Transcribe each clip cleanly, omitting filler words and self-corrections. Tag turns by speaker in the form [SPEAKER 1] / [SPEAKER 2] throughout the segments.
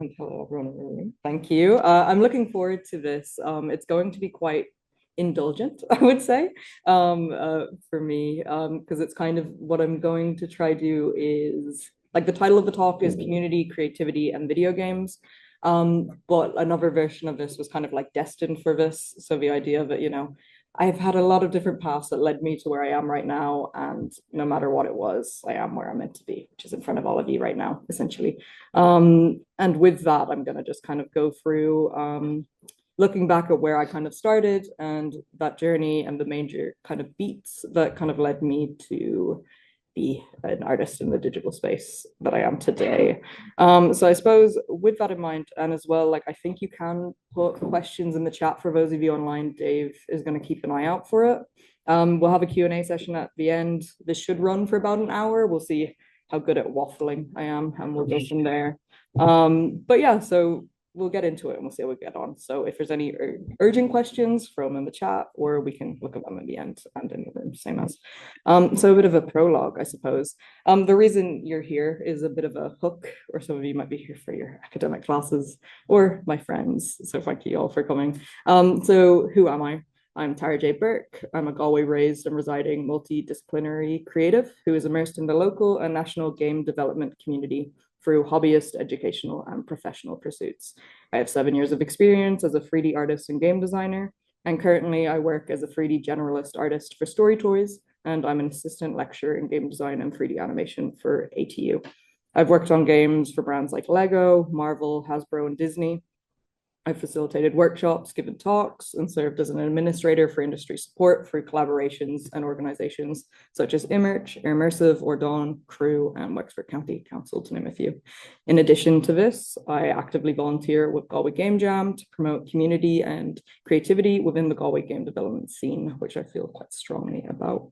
[SPEAKER 1] And hello, everyone in the room. Thank you. I'm looking forward to this. It's going to be quite indulgent, I would say, for me, because it's kind of what I'm going to try do is like the title of the talk is Community, Creativity, and Video Games. But another version of this was kind of like destined for this. So the idea that, I've had a lot of different paths that led me to where I am right now. And no matter what it was, I am where I'm meant to be, which is in front of all of you right now, essentially. And with that, I'm going to just kind of go through looking back at where I kind of started and that journey and the major kind of beats that kind of led me to be an artist in the digital space that I am today. So I suppose with that in mind, and as well, like I think you can put questions in the chat for those of you online. Dave is going to keep an eye out for it. We'll have a Q&A session at the end. This should run for about an hour. We'll see how good at waffling I am, and we'll go from there. But yeah, so we'll get into it and we'll see how we get on. So if there's any urgent questions, throw them in the chat, or we can look at them in the end and in the room, same as. So a bit of a prologue, I suppose. The reason you're here is a bit of a hook, or some of you might be here for your academic classes or my friends. So thank you all for coming. So who am I? I'm Jaye Burke. I'm a Galway raised and residing multidisciplinary creative who is immersed in the local and national game development community through hobbyist, educational, and professional pursuits. I have 7 years of experience as a 3D artist and game designer, and currently I work as a 3D generalist artist for StoryToys, and I'm an assistant lecturer in game design and 3D animation for ATU. I've worked on games for brands like Lego, Marvel, Hasbro, and Disney. I've facilitated workshops, given talks, and served as an administrator for industry support through collaborations and organizations such as Imirt, Eirmersive, Ardán, Crew, and Wexford County Council, to name a few. In addition to this, I actively volunteer with Galway Game Jam to promote community and creativity within the Galway game development scene, which I feel quite strongly about.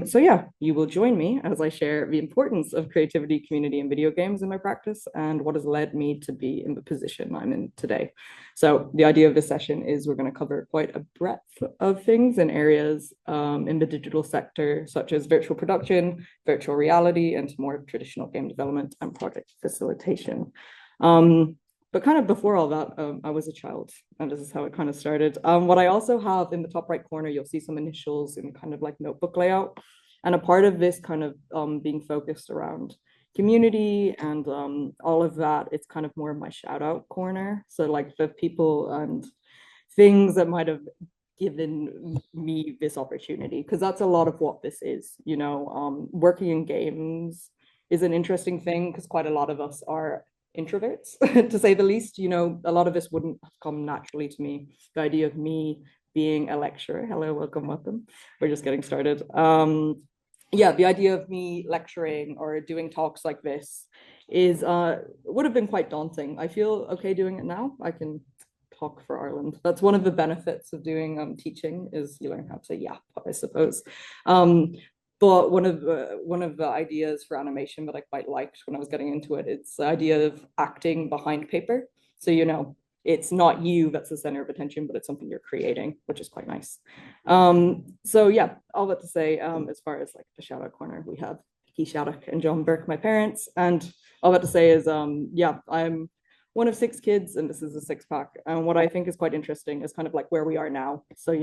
[SPEAKER 1] So yeah, you will join me as I share the importance of creativity, community, and video games in my practice and what has led me to be in the position I'm in today. So the idea of this session is we're going to cover quite a breadth of things in areas in the digital sector, such as virtual production, virtual reality, and more traditional game development and project facilitation. But kind of before all that, I was a child, and this is how it kind of started. What I also have in the top right corner, you'll see some initials in kind of like notebook layout. And a part of this kind of being focused around community and all of that, it's kind of more of my shout out corner. So like the people and things that might have given me this opportunity, because that's a lot of what this is, working in games is an interesting thing because quite a lot of us are introverts to say the least. A lot of this wouldn't have come naturally to me. The idea of me being a lecturer, hello, welcome, we're just getting started. Yeah, the idea of me lecturing or doing talks like this is would have been quite daunting. I feel okay doing it now. I can talk for Ireland. That's one of the benefits of doing teaching is you learn how to yap, I suppose. But one of the ideas for animation that I quite liked when I was getting into it, it's the idea of acting behind paper. So it's not you that's the center of attention, but it's something you're creating, which is quite nice. So yeah, all that to say, as far as like the shout out corner, we have Keith Shattuck and John Burke, my parents. And all that to say is, yeah, I'm one of 6 kids and this is a 6-pack. And what I think is quite interesting is kind of like where we are now. So,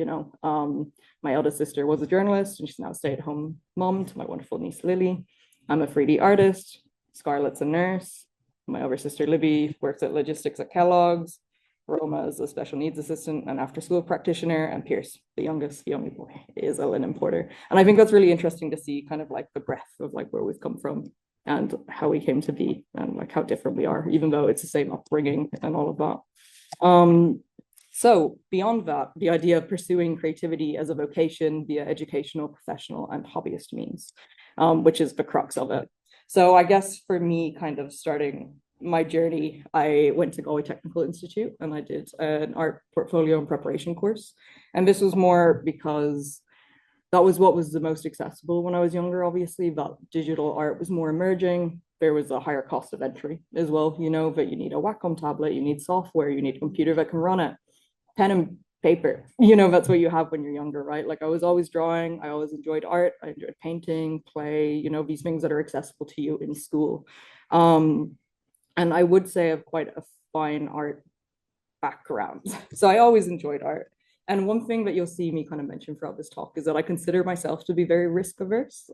[SPEAKER 1] my eldest sister was a journalist and she's now a stay-at-home mom to my wonderful niece, Lily. I'm a 3D artist. Scarlett's a nurse. My older sister, Libby, works at logistics at Kellogg's. Roma is a special needs assistant and after school practitioner, and Pierce, the youngest, the only boy, is a linen porter. And I think that's really interesting to see kind of like the breadth of like where we've come from and how we came to be and like how different we are, even though it's the same upbringing and all of that. So beyond that, the idea of pursuing creativity as a vocation via educational, professional, and hobbyist means, which is the crux of it. So I guess for me, kind of starting my journey, I went to Galway Technical Institute and I did an art portfolio and preparation course. And this was more because that was what was the most accessible when I was younger, obviously, that digital art was more emerging. There was a higher cost of entry as well, that you need a Wacom tablet, you need software, you need a computer that can run it, pen and paper, that's what you have when you're younger, right? Like I was always drawing, I always enjoyed art, I enjoyed painting, play, these things that are accessible to you in school. And I would say I have quite a fine art background. So I always enjoyed art. And one thing that you'll see me kind of mention throughout this talk is that I consider myself to be very risk averse.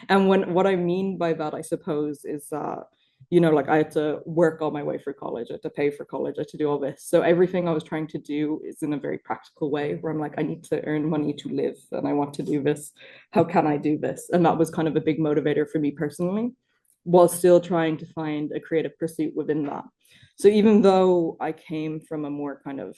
[SPEAKER 1] And what I mean by that, I suppose, is like I had to work all my way through college, I had to pay for college, I had to do all this. So everything I was trying to do is in a very practical way where I'm like, I need to earn money to live and I want to do this. How can I do this? And that was kind of a big motivator for me personally, while still trying to find a creative pursuit within that. So even though I came from a more kind of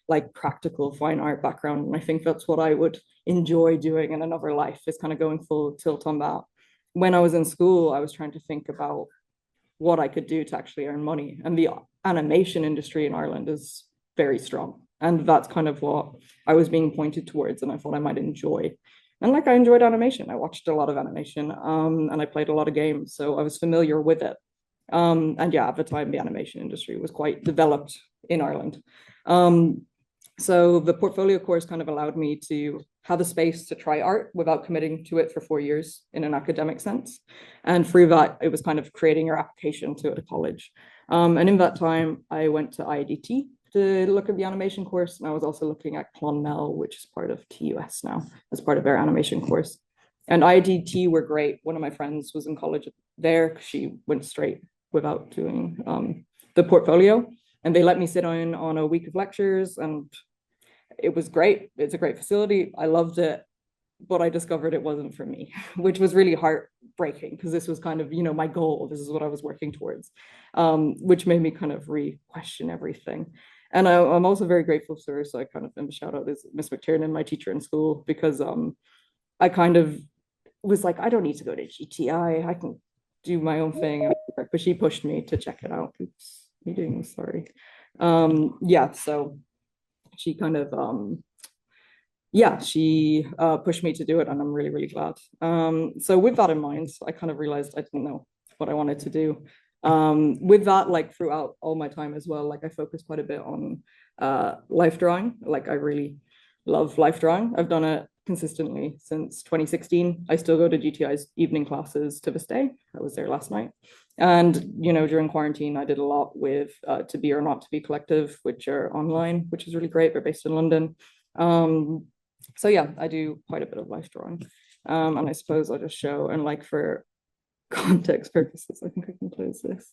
[SPEAKER 1] like practical fine art background, and I think that's what I would enjoy doing in another life, is kind of going full tilt on that. When I was in school, I was trying to think about what I could do to actually earn money. And the animation industry in Ireland is very strong. And that's kind of what I was being pointed towards, and I thought I might enjoy. And like I enjoyed animation. I watched a lot of animation, and I played a lot of games, so I was familiar with it. And yeah, at the time, the animation industry was quite developed in Ireland. So the portfolio course kind of allowed me to have a space to try art without committing to it for 4 years in an academic sense. And through that, it was kind of creating your application to a college. And in that time, I went to IDT to look at the animation course. And I was also looking at Clonmel, which is part of TUS now, as part of their animation course. And IDT were great. One of my friends was in college there. She went straight without doing the portfolio. And they let me sit on a week of lectures, and it was great. It's a great facility. I loved it, but I discovered it wasn't for me, which was really heartbreaking because this was kind of, my goal. This is what I was working towards, which made me kind of re-question everything. And I'm also very grateful to her. So I kind of am a shout out is Miss McTiernan, my teacher in school, because I kind of was like, I don't need to go to GTI. I can do my own thing. But she pushed me to check it out. Oops. Meeting, sorry. Yeah, so she kind of she pushed me to do it, and I'm really, really glad. So with that in mind, I kind of realized I didn't know what I wanted to do. With that, like throughout all my time as well, like I focused quite a bit on life drawing. Like I really love life drawing. I've done it consistently since 2016. I still go to GTI's evening classes to this day. I was there last night. And, during quarantine, I did a lot with To Be or Not to Be Collective, which are online, which is really great. They're based in London. So yeah, I do quite a bit of life drawing. And I suppose I'll just show, and like for context purposes, I think I can close this.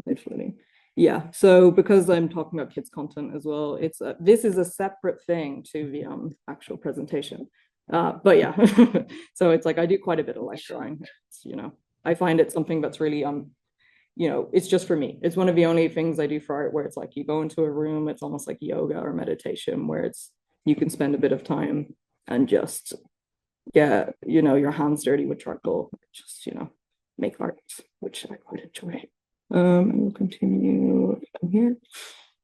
[SPEAKER 1] Hopefully. Yeah, so because I'm talking about kids content as well, this is a separate thing to the actual presentation. But yeah, so it's like I do quite a bit of life drawing. It's, I find it something that's really it's just for me. It's one of the only things I do for art where it's like you go into a room, it's almost like yoga or meditation, where you can spend a bit of time and just get your hands dirty with charcoal, just make art, which I quite enjoy. And we'll continue from here.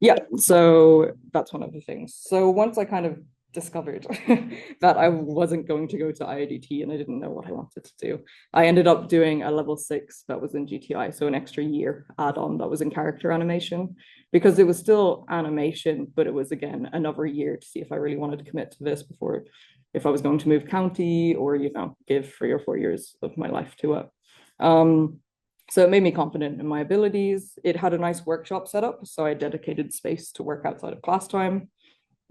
[SPEAKER 1] Yeah, so that's one of the things. So once I kind of discovered that I wasn't going to go to IIDT and I didn't know what I wanted to do, I ended up doing a level 6 that was in GTI, so an extra year add-on that was in character animation, because it was still animation, but it was again another year to see if I really wanted to commit to this before, if I was going to move county or give 3 or 4 years of my life to it. So it made me confident in my abilities. It had a nice workshop set up, so I dedicated space to work outside of class time.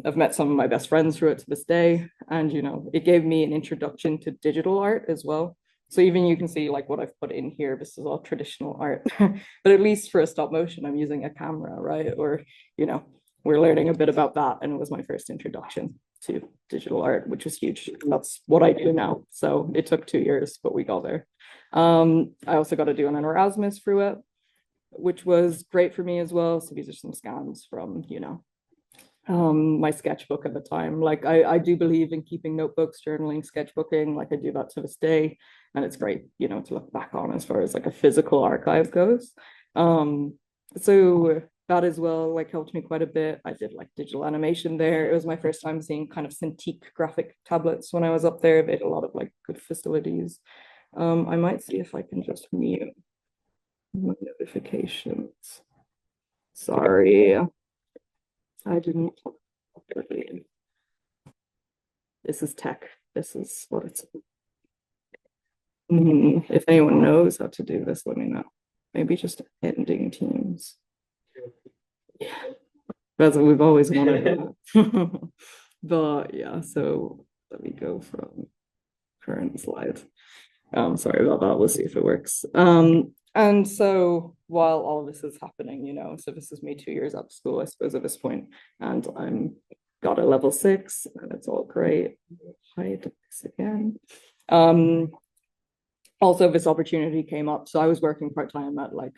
[SPEAKER 1] I've met some of my best friends through it to this day. And, it gave me an introduction to digital art as well. So even you can see like what I've put in here, this is all traditional art, but at least for a stop motion, I'm using a camera, right? Or, we're learning a bit about that. And it was my first introduction to digital art, which was huge. That's what I do now. So it took 2 years, but we got there. I also got to do an Eirmersive through it, which was great for me as well. So these are some scans from, my sketchbook at the time. Like I do believe in keeping notebooks, journaling, sketchbooking. Like I do that to this day. And it's great, to look back on as far as like a physical archive goes. So that as well, like helped me quite a bit. I did like digital animation there. It was my first time seeing kind of Cintiq graphic tablets when I was up there. They had a lot of like good facilities. I might see if I can just mute my notifications. Sorry, I didn't. This is tech. This is what it's. If anyone knows how to do this, let me know. maybe just ending teams. Yeah, that's what we've always wanted. But yeah, so let me go from current slide. Sorry about that. We'll see if it works. And so while all of this is happening, so this is me 2 years out of school, I suppose, at this point, and I'm got a level 6, and it's all great. Hide this again. Also, this opportunity came up. So I was working part-time at like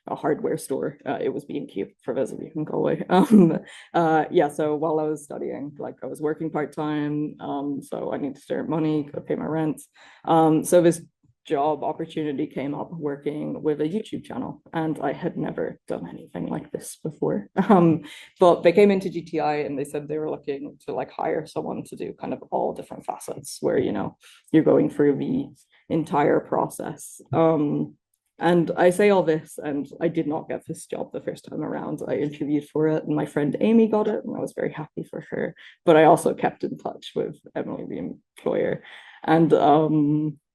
[SPEAKER 1] a hardware store. It was B&Q for those of you in Galway. Yeah, so while I was studying, like I was working part-time, so I needed to earn money, could pay my rent. So this job opportunity came up working with a YouTube channel, and I had never done anything like this before. But they came into GTI and they said they were looking to like hire someone to do kind of all different facets where, you're going through the entire process. And I say all this, and I did not get this job the first time around. I interviewed for it, and my friend Amy got it, and I was very happy for her. But I also kept in touch with Emily, the employer. And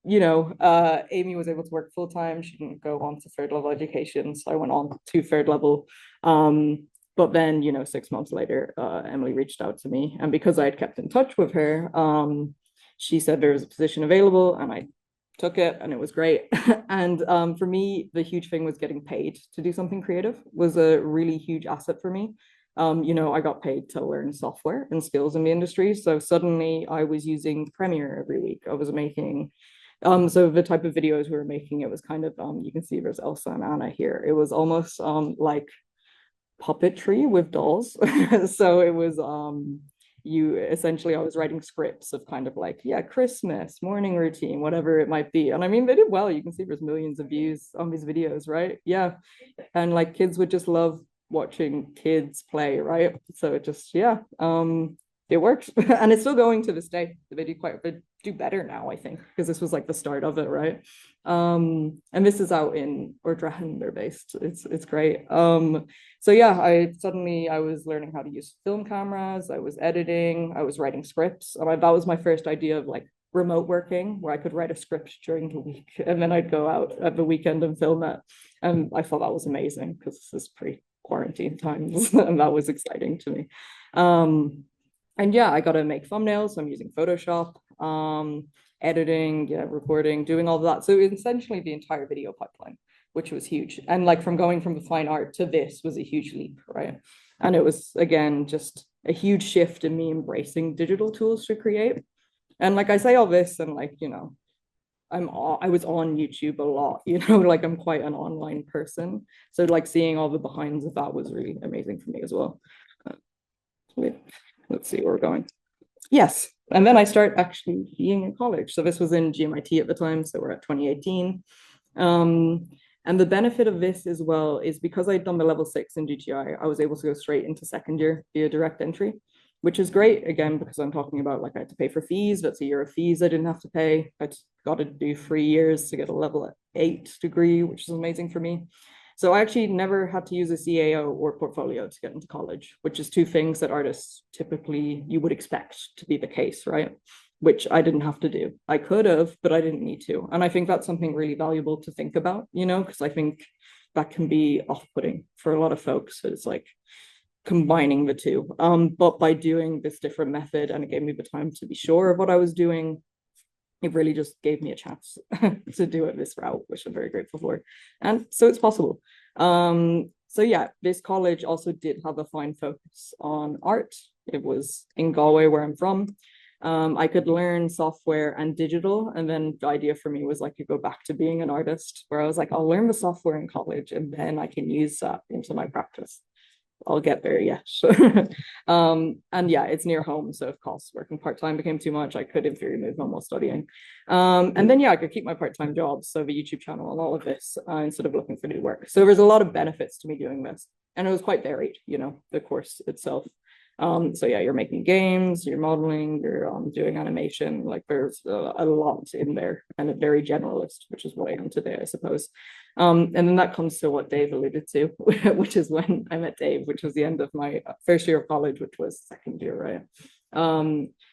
[SPEAKER 1] Amy was able to work full time. She didn't go on to third level education, so I went on to third level. But then, 6 months later, Emily reached out to me, and because I had kept in touch with her, she said there was a position available, and I took it, and it was great. And for me, the huge thing was getting paid to do something creative was a really huge asset for me. I got paid to learn software and skills in the industry. So suddenly I was using Premiere every week. I was making, so the type of videos we were making, it was kind of, you can see there's Elsa and Anna here. It was almost like puppetry with dolls. So it was, I was writing scripts of kind of like, yeah, Christmas, morning routine, whatever it might be. And I mean, they did well. You can see there's millions of views on these videos, right? Yeah. And like kids would just love watching kids play, right? So it just, yeah, it worked. And it's still going to this day. They do better now, I think, because this was like the start of it, right? And this is out in Ardán, they're based. It's great. So yeah, I was learning how to use film cameras, I was editing, I was writing scripts. That was my first idea of like remote working, where I could write a script during the week and then I'd go out at the weekend and film it. And I thought that was amazing because this is pre-quarantine times and that was exciting to me. And yeah, I got to make thumbnails. So I'm using Photoshop, editing, yeah, recording, doing all of that. So essentially the entire video pipeline, which was huge. And like from going from the fine art to this was a huge leap, right? And it was, again, just a huge shift in me embracing digital tools to create. And like I say all this and like, I was on YouTube a lot, like I'm quite an online person. So like seeing all the behinds of that was really amazing for me as well. Let's see where we're going. Yes. And then I start actually being in college. So this was in GMIT at the time. So we're at 2018. And the benefit of this as well is because I'd done the level 6 in GTI, I was able to go straight into second year via direct entry, which is great, again, because I'm talking about like I had to pay for fees. That's a year of fees I didn't have to pay. I got to do 3 years to get a level 8 degree, which is amazing for me. So I actually never had to use a CAO or portfolio to get into college, which is two things that artists typically you would expect to be the case, right? Which I didn't have to do. I could have, but I didn't need to. And I think that's something really valuable to think about, because I think that can be off-putting for a lot of folks. It's like combining the two. But by doing this different method, and it gave me the time to be sure of what I was doing, it really just gave me a chance to do it this route, which I'm very grateful for. And so it's possible. So yeah, this college also did have a fine focus on art. It was in Galway, where I'm from. I could learn software and digital. And then the idea for me was like, you go back to being an artist, where I was like, I'll learn the software in college and then I can use that into my practice. I'll get there, yes. And yeah, it's near home. So of course, working part-time became too much. I could in theory move home while studying. And then yeah, I could keep my part-time jobs. So the YouTube channel and all of this instead of looking for new work. So there's a lot of benefits to me doing this. And it was quite varied, the course itself. So yeah, you're making games, you're modeling, you're doing animation, like there's a lot in there and a very generalist, which is what I am today, I suppose. And then that comes to what Dave alluded to, which is when I met Dave, which was the end of my first year of college, which was second year, right?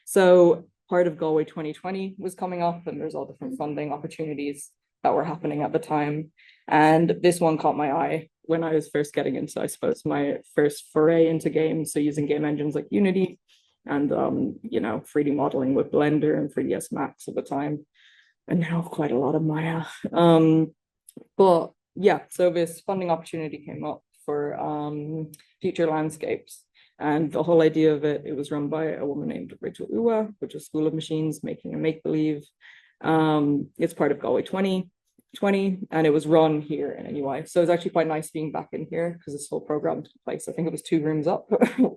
[SPEAKER 1] So part of Galway 2020 was coming up and there's all different funding opportunities. that were happening at the time. And this one caught my eye when I was first getting into, I suppose, my first foray into games. So using game engines like Unity and, 3D modeling with Blender and 3ds Max at the time. And now quite a lot of Maya. But yeah, so this funding opportunity came up for Future Landscapes. And the whole idea of it, it was run by a woman named Rachel Uwa, which is School of Machines, Making a Make-Believe. It's part of Galway 2020, and it was run here in NUI. So it's actually quite nice being back in here because this whole program took place. I think it was 2 rooms up.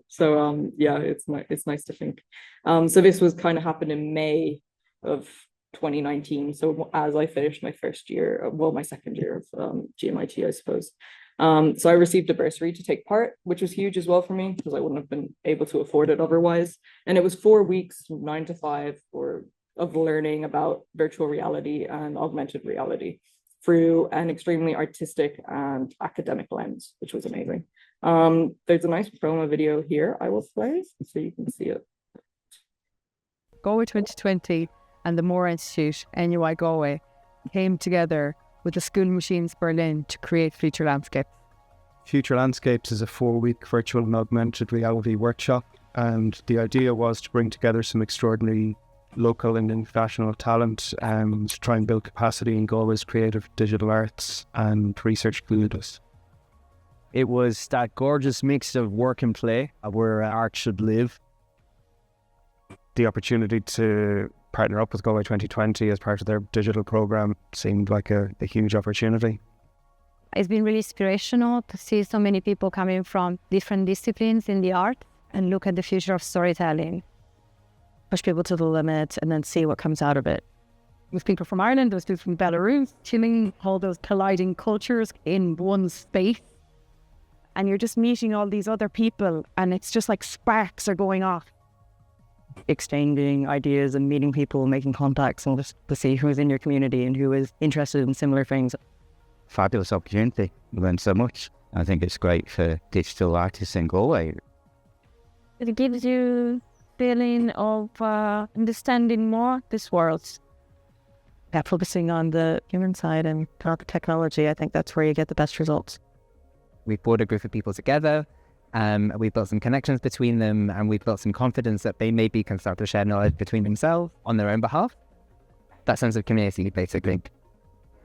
[SPEAKER 1] So yeah, it's nice to think. So this was kind of happened in May of 2019. So as I finished my first year, well, my second year of GMIT, I suppose. So I received a bursary to take part, which was huge as well for me because I wouldn't have been able to afford it otherwise. And it was 4 weeks, 9 to 5, of learning about virtual reality and augmented reality through an extremely artistic and academic lens, which was amazing. There's a nice promo video here I will play so you can see it.
[SPEAKER 2] Galway 2020 and the Moore Institute, NUI Galway, came together with the School of Machines Berlin to create Future Landscapes.
[SPEAKER 3] Future Landscapes is a 4-week virtual and augmented reality workshop, and the idea was to bring together some extraordinary local and international talent to try and build capacity in Galway's creative digital arts and research communities.
[SPEAKER 4] It was that gorgeous mix of work and play where art should live.
[SPEAKER 3] The opportunity to partner up with Galway 2020 as part of their digital program seemed like a huge opportunity.
[SPEAKER 5] It's been really inspirational to see so many people coming from different disciplines in the art and look at the future of storytelling.
[SPEAKER 2] Push people to the limit and then see what comes out of it. There's people from Ireland, there's people from Belarus, chilling all those colliding cultures in one space. And you're just meeting all these other people and it's just like sparks are going off. Exchanging ideas and meeting people, making contacts and just to see who's in your community and who is interested in similar things.
[SPEAKER 4] Fabulous opportunity. We learned so much. I think it's great for digital artists in Galway.
[SPEAKER 5] It gives you feeling of understanding more this world.
[SPEAKER 2] Yeah, focusing on the human side and not the technology, I think that's where you get the best results.
[SPEAKER 6] We've brought a group of people together, we've built some connections between them, and we've built some confidence that they maybe can start to share knowledge between themselves on their own behalf. That sense of community, basically.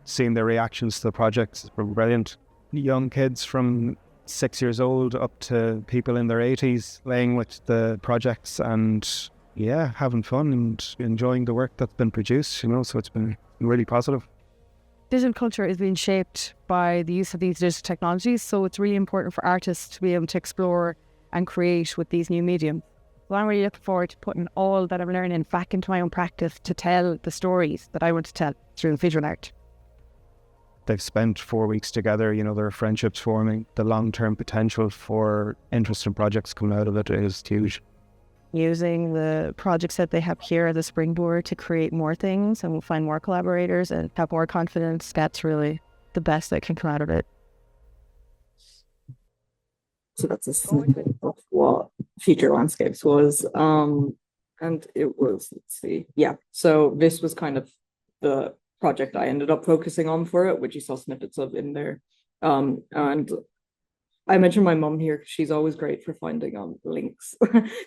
[SPEAKER 3] Seeing their reactions to the projects were brilliant. Young kids from 6 years old up to people in their 80s playing with the projects and having fun and enjoying the work that's been produced, so it's been really positive.
[SPEAKER 2] Digital culture is being shaped by the use of these digital technologies, so it's really important for artists to be able to explore and create with these new mediums. So I'm really looking forward to putting all that I'm learning back into my own practice to tell the stories that I want to tell through visual art.
[SPEAKER 3] They've spent 4 weeks together, there are friendships forming. The long-term potential for interesting projects coming out of it is huge.
[SPEAKER 2] Using the projects that they have here as a springboard to create more things and find more collaborators and have more confidence, that's really the best that can come out of it.
[SPEAKER 1] So that's a snippet of what Future Landscapes was. And it was, let's see. Yeah, so this was kind of the project I ended up focusing on for it, which you saw snippets of in there. And I mentioned my mom here because she's always great for finding links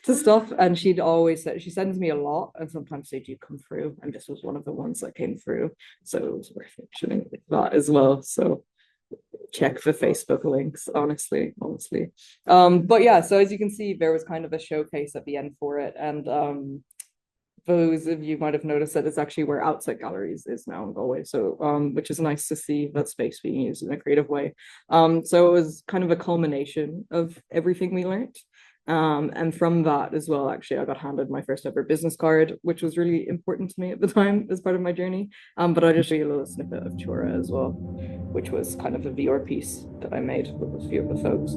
[SPEAKER 1] to stuff, and she'd always say she sends me a lot, and sometimes they do come through, and this was one of the ones that came through, so it was worth mentioning that as well. So check the Facebook links, honestly. But yeah, so as you can see, there was kind of a showcase at the end for it, and those of you might have noticed that it's actually where Outside Galleries is now in Galway. So, which is nice to see that space being used in a creative way. So it was kind of a culmination of everything we learned. And from that as well, actually, I got handed my first ever business card, which was really important to me at the time as part of my journey. But I just read a little snippet of Chora as well, which was kind of a VR piece that I made with a few of the folks.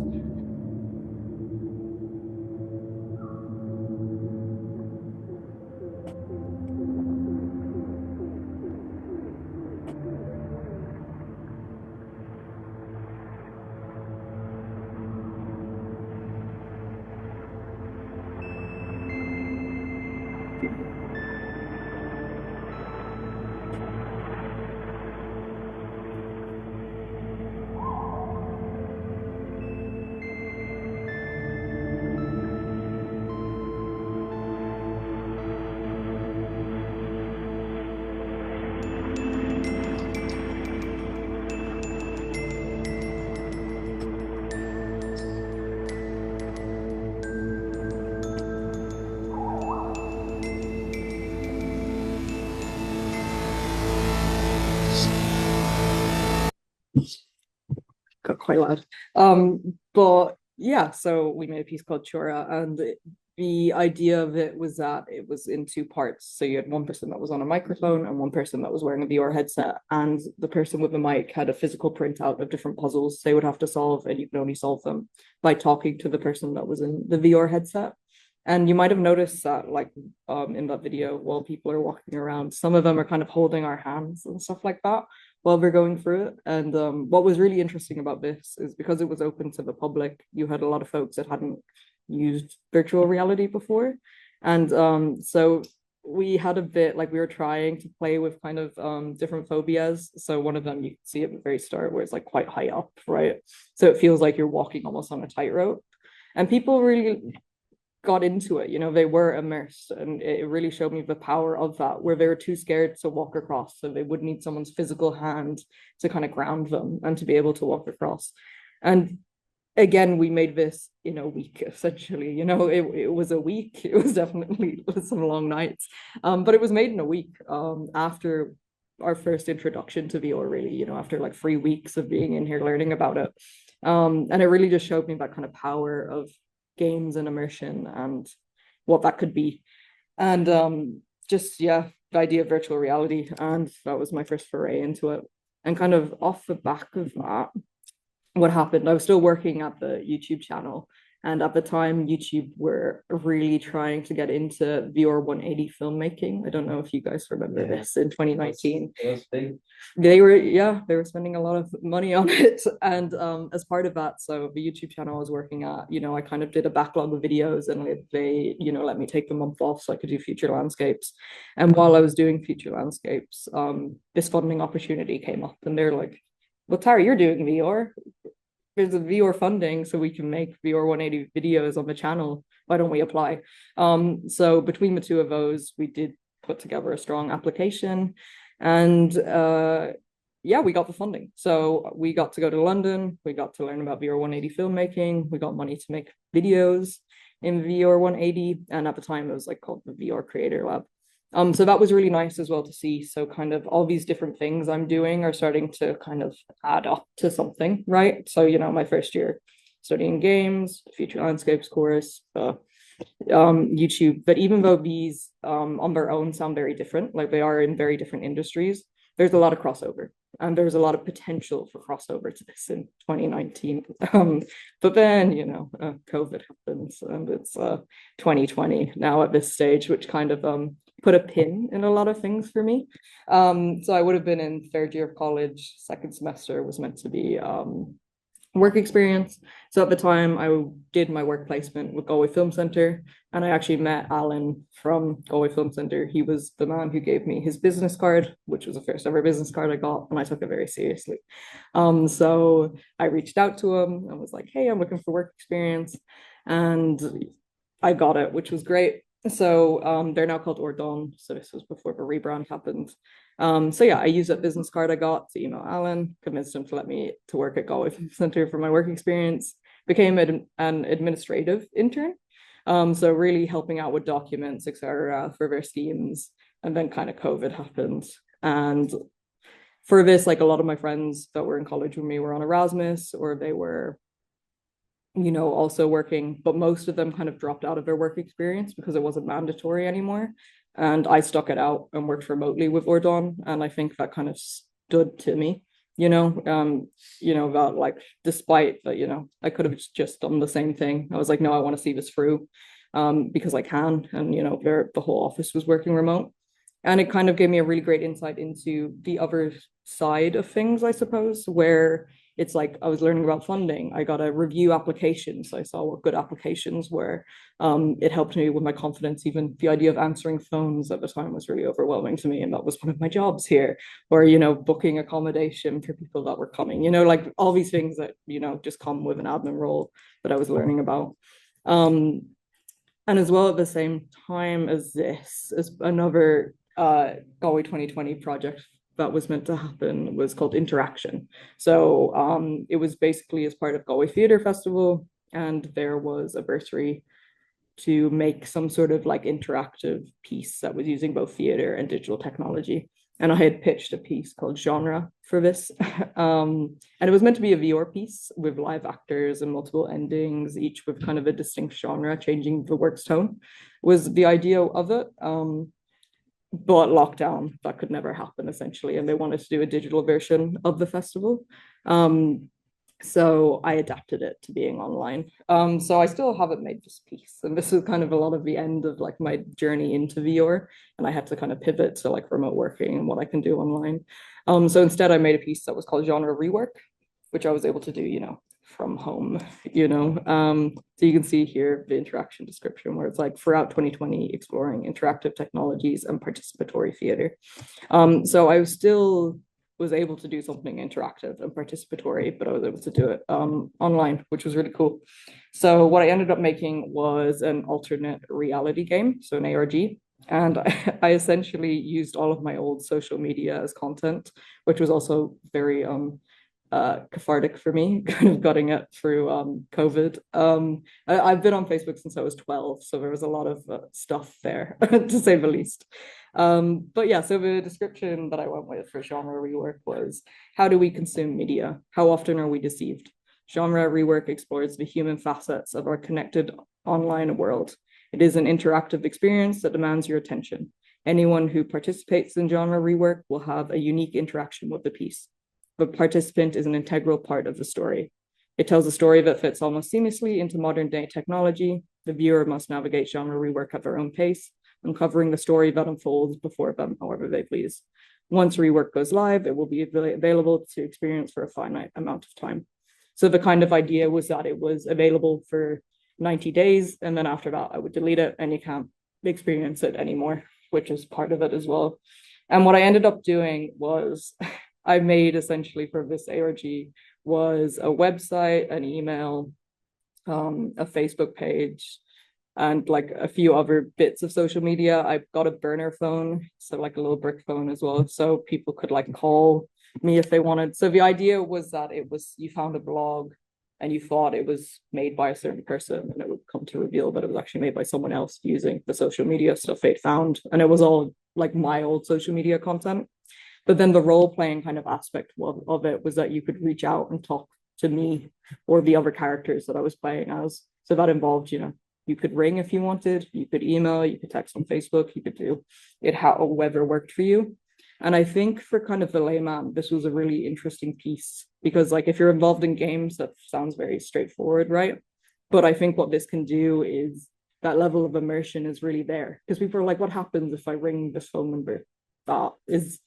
[SPEAKER 1] got quite loud. But yeah, so we made a piece called Chora, and the idea of it was that it was in two parts. So you had one person that was on a microphone and one person that was wearing a VR headset, and the person with the mic had a physical printout of different puzzles they would have to solve, and you can only solve them by talking to the person that was in the VR headset. And you might have noticed that, like, in that video, while people are walking around, some of them are kind of holding our hands and stuff like that while we're going through it. And what was really interesting about this is because it was open to the public, you had a lot of folks that hadn't used virtual reality before. And so we had a bit, like, we were trying to play with kind of different phobias. So one of them you can see at the very start where it's like quite high up, right? So it feels like you're walking almost on a tightrope. And people really got into it, you know, they were immersed, and it really showed me the power of that, where they were too scared to walk across, so they would need someone's physical hand to kind of ground them and to be able to walk across. And again, we made this in a week, essentially. You know, it was a week. It was definitely some long nights, but it was made in a week, after our first introduction to VR, really, you know, after like 3 weeks of being in here learning about it. And it really just showed me that kind of power of games and immersion and what that could be. And just, yeah, the idea of virtual reality. And that was my first foray into it. And kind of off the back of that, what happened, I was still working at the YouTube channel. And at the time, YouTube were really trying to get into VR 180 filmmaking. I don't know if you guys remember this in 2019. They were spending a lot of money on it. And as part of that, so the YouTube channel I was working at, you know, I kind of did a backlog of videos, and they, you know, let me take the month off so I could do feature landscapes. And while I was doing feature landscapes, this funding opportunity came up, and they're like, well, Tara, you're doing VR. There's a VR funding, so we can make VR 180 videos on the channel. Why don't we apply? So between the two of those, we did put together a strong application, and yeah, we got the funding. So we got to go to London. We got to learn about VR 180 filmmaking. We got money to make videos in VR 180, and at the time it was like called the VR Creator Lab. So that was really nice as well to see. So kind of all these different things I'm doing are starting to kind of add up to something, right? So, you know, my first year studying games, feature landscapes course, YouTube. But even though these on their own sound very different, like they are in very different industries, there's a lot of crossover, and there's a lot of potential for crossover to this in 2019. But then, you know, COVID happens, and it's 2020 now at this stage, which kind of put a pin in a lot of things for me. So I would have been in third year of college. Second semester was meant to be work experience. So at the time I did my work placement with Galway Film Centre, and I actually met Alan from Galway Film Centre. He was the man who gave me his business card, which was the first ever business card I got, and I took it very seriously. So I reached out to him and was like, hey, I'm looking for work experience, and I got it, which was great. So they're now called Ardán. So this was before the rebrand happened. So yeah, I used that business card I got to email Alan, convinced him to let me to work at Galway Film Centre for my work experience, became an administrative intern. So really helping out with documents, etc., for their schemes. And then kind of COVID happened. And for this, like a lot of my friends that were in college with me were on Erasmus, or they were, you know, also working, but most of them kind of dropped out of their work experience because it wasn't mandatory anymore. And I stuck it out and worked remotely with Ardán. And I think that kind of stood to me, you know, that like, despite that, you know, I could have just done the same thing. I was like, no, I want to see this through because I can. And, you know, the whole office was working remote. And it kind of gave me a really great insight into the other side of things, I suppose, where it's like I was learning about funding. I got to review applications. So I saw what good applications were. It helped me with my confidence. Even the idea of answering phones at the time was really overwhelming to me. And that was one of my jobs here, or, you know, booking accommodation for people that were coming, you know, like all these things that, you know, just come with an admin role that I was learning about. And as well, at the same time as this, as another Galway 2020 project that was meant to happen was called Interaction. So it was basically as part of Galway Theatre Festival, and there was a bursary to make some sort of like interactive piece that was using both theatre and digital technology. And I had pitched a piece called Genre for this. And it was meant to be a VR piece with live actors and multiple endings, each with kind of a distinct genre, changing the work's tone, was the idea of it. But lockdown, that could never happen, essentially. And they wanted to do a digital version of the festival. So I adapted it to being online. So I still haven't made this piece. And this is kind of a lot of the end of like my journey into VR. And I had to kind of pivot to like remote working and what I can do online. So instead I made a piece that was called Genre Rework, which I was able to do, you know, from home, you know. So you can see here the interaction description where it's like throughout 2020, exploring interactive technologies and participatory theater. So I was able to do something interactive and participatory, but I was able to do it online, which was really cool. So what I ended up making was an alternate reality game, so an ARG. And I essentially used all of my old social media as content, which was also very cathartic for me, kind of gutting it through COVID. I've been on Facebook since I was 12, so there was a lot of stuff there, to say the least. But yeah, so the description that I went with for Genre Rework was, how do we consume media? How often are we deceived? Genre Rework explores the human facets of our connected online world. It is an interactive experience that demands your attention. Anyone who participates in Genre Rework will have a unique interaction with the piece. The participant is an integral part of the story. It tells a story that fits almost seamlessly into modern day technology. The viewer must navigate Genre Rework at their own pace, uncovering the story that unfolds before them however they please. Once Rework goes live, it will be available to experience for a finite amount of time. So the kind of idea was that it was available for 90 days, and then after that I would delete it and you can't experience it anymore, which is part of it as well. And what I ended up doing was I made essentially for this ARG was a website, an email, a Facebook page, and like a few other bits of social media. I got a burner phone, so like a little brick phone as well, so people could like call me if they wanted. So the idea was that it was, you found a blog and you thought it was made by a certain person, and it would come to reveal that it was actually made by someone else using the social media stuff they'd found. And it was all like my old social media content. But then the role-playing kind of aspect of it was that you could reach out and talk to me or the other characters that I was playing as. So that involved, you know, you could ring if you wanted, you could email, you could text on Facebook, you could do it however worked for you. And I think for kind of the layman, this was a really interesting piece because like if you're involved in games, that sounds very straightforward, right? But I think what this can do is that level of immersion is really there because people are like, what happens if I ring this phone number? That is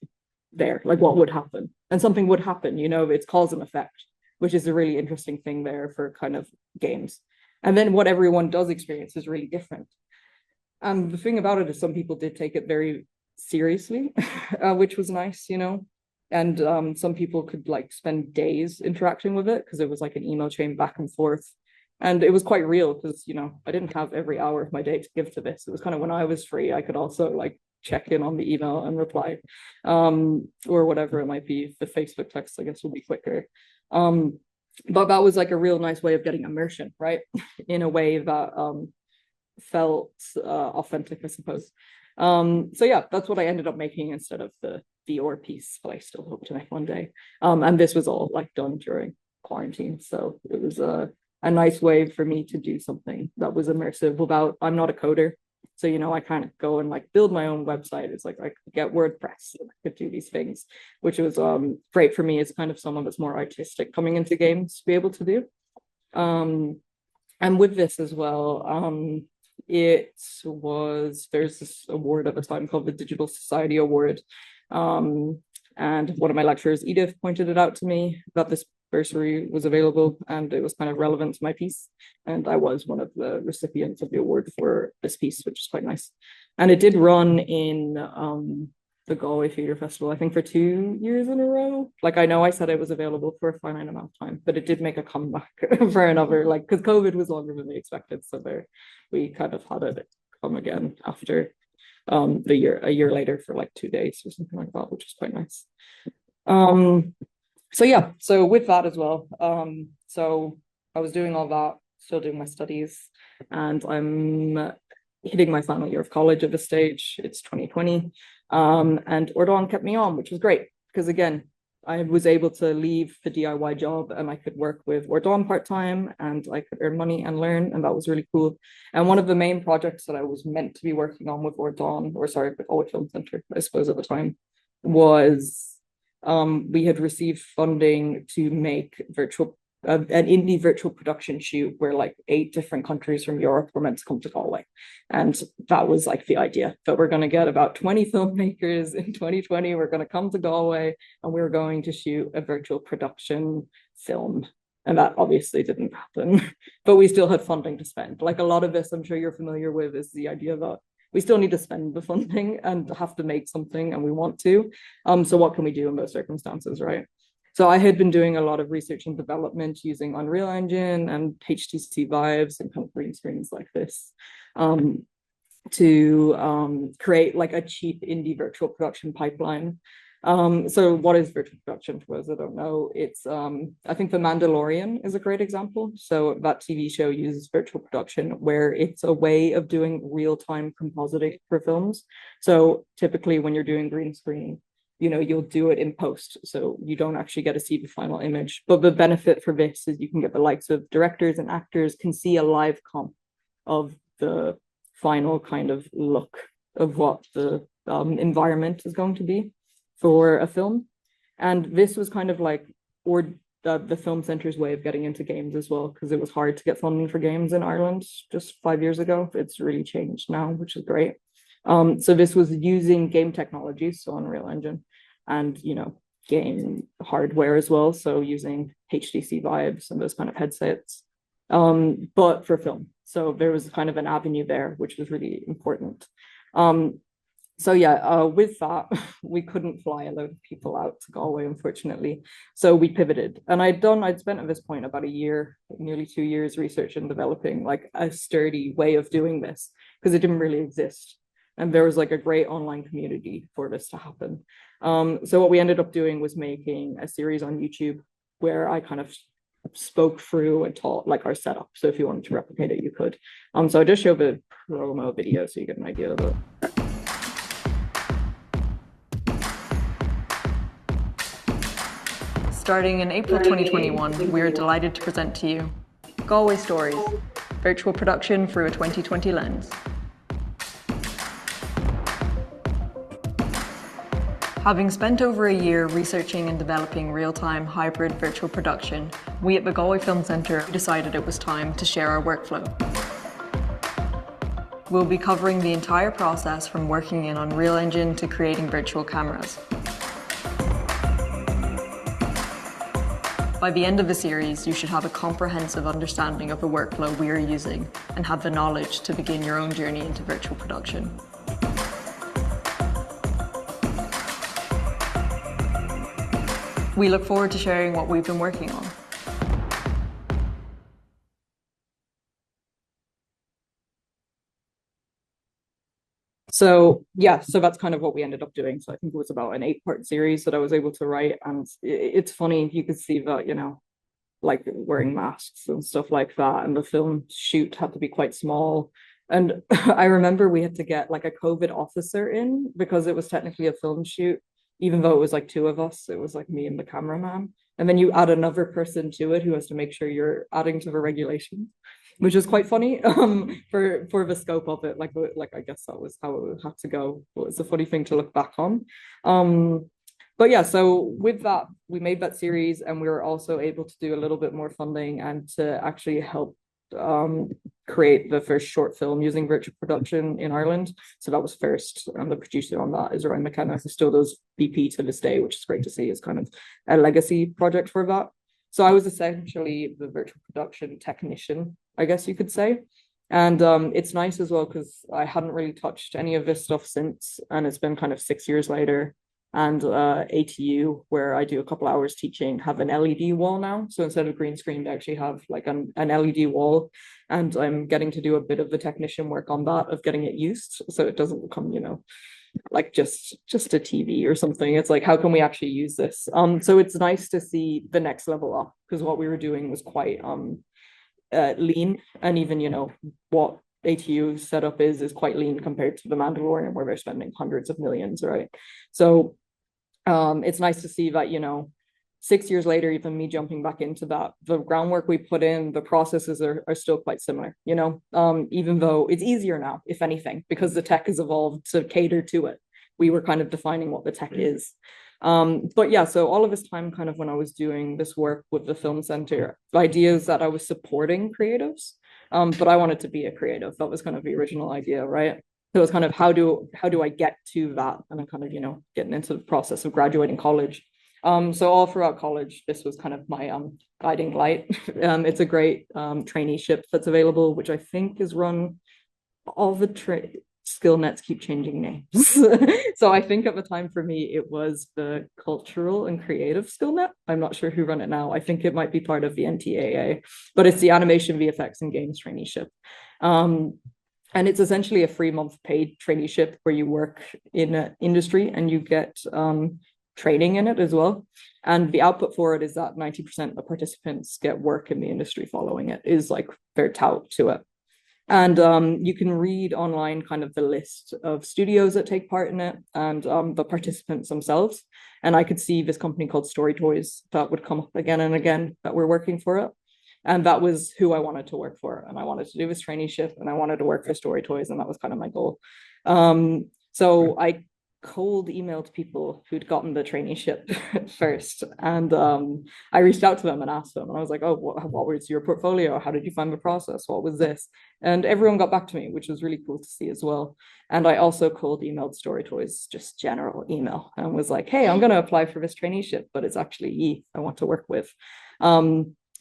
[SPEAKER 1] there, like what would happen? And something would happen, you know, it's cause and effect, which is a really interesting thing there for kind of games. And then what everyone does experience is really different. And the thing about it is some people did take it very seriously, which was nice, you know. And some people could like spend days interacting with it because it was like an email chain back and forth. And it was quite real because, you know, I didn't have every hour of my day to give to this. It was kind of when I was free, I could also like check in on the email and reply, or whatever it might be. The Facebook text, I guess, will be quicker. But that was like a real nice way of getting immersion, right? In a way that felt authentic, I suppose. So yeah, that's what I ended up making instead of the VR piece that I still hope to make one day. And this was all like done during quarantine. So it was a nice way for me to do something that was immersive without, I'm not a coder. So, you know, I kind of go and like build my own website. It's like I could get WordPress and I could do these things, which was great for me as kind of someone that's more artistic coming into games to be able to do. And with this as well, there's this award at the time called the Digital Society Award. And one of my lecturers, Edith, pointed it out to me that this bursary was available and it was kind of relevant to my piece. And I was one of the recipients of the award for this piece, which is quite nice. And it did run in the Galway Theatre Festival, I think for 2 years in a row. Like I know I said it was available for a finite amount of time, but it did make a comeback for another, like, because COVID was longer than we expected. So we kind of had it come again after a year later for like 2 days or something like that, which is quite nice. So yeah, so with that as well, so I was doing all that, still doing my studies, and I'm hitting my final year of college at this stage. It's 2020. And Ardán kept me on, which was great because again, I was able to leave the DIY job and I could work with Ardán part-time and I could earn money and learn, and that was really cool. And one of the main projects that I was meant to be working on with Ardán, or sorry, with Galway Film Centre, I suppose at the time, was we had received funding to make an indie virtual production shoot where like 8 different countries from Europe were meant to come to Galway. And that was like the idea that we're going to get about 20 filmmakers in 2020. We're going to come to Galway and we're going to shoot a virtual production film. And that obviously didn't happen, but we still had funding to spend. Like a lot of this, I'm sure you're familiar with, is the idea that we still need to spend the funding and have to make something, and we want to. So what can we do in those circumstances, right? So I had been doing a lot of research and development using Unreal Engine and HTC Vives and kind of green screens like this to create like a cheap indie virtual production pipeline. So what is virtual production for those that don't know? It's I think The Mandalorian is a great example. So that TV show uses virtual production where it's a way of doing real-time compositing for films. So typically when you're doing green screen, you know, you'll do it in post, so you don't actually get to see the final image. But the benefit for this is you can get the likes of directors and actors can see a live comp of the final kind of look of what the environment is going to be for a film. And this was kind of like, or the Film Centre's way of getting into games as well, because it was hard to get funding for games in Ireland just 5 years ago. It's really changed now, which is great. So this was using game technologies, so Unreal Engine, and you know, game hardware as well, so using HTC Vives and those kind of headsets, but for film. So there was kind of an avenue there, which was really important. So yeah, with that, we couldn't fly a load of people out to Galway, unfortunately. So we pivoted, and I'd spent at this point about a year, nearly 2 years, researching and developing like a sturdy way of doing this, because it didn't really exist. And there was like a great online community for this to happen. So what we ended up doing was making a series on YouTube where I kind of spoke through and taught like our setup. So if you wanted to replicate it, you could. So I just show the promo video so you get an idea of it. Starting in April 2021, we are delighted to present to you Galway Stories, virtual production through a 2020 lens. Having spent over a year researching and developing real-time hybrid virtual production, we at the Galway Film Centre decided it was time to share our workflow. We'll be covering the entire process from working in Unreal Engine to creating virtual cameras. By the end of the series, you should have a comprehensive understanding of the workflow we are using and have the knowledge to begin your own journey into virtual production. We look forward to sharing what we've been working on. So yeah, so that's kind of what we ended up doing. So I think it was about an 8-part series that I was able to write. And it's funny, you could see that, you know, like wearing masks and stuff like that. And the film shoot had to be quite small. And I remember we had to get like a COVID officer in because it was technically a film shoot. Even though it was like 2 of us, it was like me and the cameraman. And then you add another person to it who has to make sure you're adding to the regulations, which is quite funny for the scope of it. Like I guess that was how it had to go. But it's a funny thing to look back on. But yeah, so with that, we made that series, and we were also able to do a little bit more funding and to actually help create the first short film using virtual production in Ireland. So that was first, and the producer on that is Ryan McKenna, who still does VP to this day, which is great to see. It's kind of a legacy project for that. So I was essentially the virtual production technician, I guess you could say. And it's nice as well because I hadn't really touched any of this stuff since, and it's been kind of 6 years later. And ATU, where I do a couple hours teaching, have an LED wall now. So instead of green screen, they actually have like an LED wall. And I'm getting to do a bit of the technician work on that, of getting it used so it doesn't become, you know, like just a TV or something. It's like, how can we actually use this? So it's nice to see the next level up, because what we were doing was quite lean, and even, you know, what ATU setup is quite lean compared to the Mandalorian, where they're spending hundreds of millions, right? So it's nice to see that, you know, 6 years later, even me jumping back into that, the groundwork we put in, the processes are still quite similar, you know, even though it's easier now, if anything, because the tech has evolved to cater to it. We were kind of defining what the tech is. But yeah, so all of this time, kind of when I was doing this work with the film center, the idea is that I was supporting creatives, but I wanted to be a creative. That was kind of the original idea, right? So it was kind of how do I get to that? And then kind of, you know, getting into the process of graduating college. So all throughout college, this was kind of my guiding light. It's a great traineeship that's available, which I think is run, all the skill nets keep changing names. So I think at the time for me, it was the cultural and creative skill net. I'm not sure who run it now. I think it might be part of the NTAA, but it's the animation, VFX, and games traineeship. And it's essentially a 3-month paid traineeship where you work in an industry and you get training in it as well. And the output for it is that 90% of participants get work in the industry following it, is like their tout to it. And you can read online kind of the list of studios that take part in it and the participants themselves. And I could see this company called StoryToys that would come up again and again that we're working for it. And that was who I wanted to work for. And I wanted to do this traineeship and I wanted to work for StoryToys. And that was kind of my goal. So I cold emailed people who'd gotten the traineeship first. And I reached out to them and asked them. And I was like, oh, what was your portfolio? How did you find the process? What was this? And everyone got back to me, which was really cool to see as well. And I also cold emailed StoryToys, just general email, and was like, hey, I'm going to apply for this traineeship, but it's actually ye I want to work with.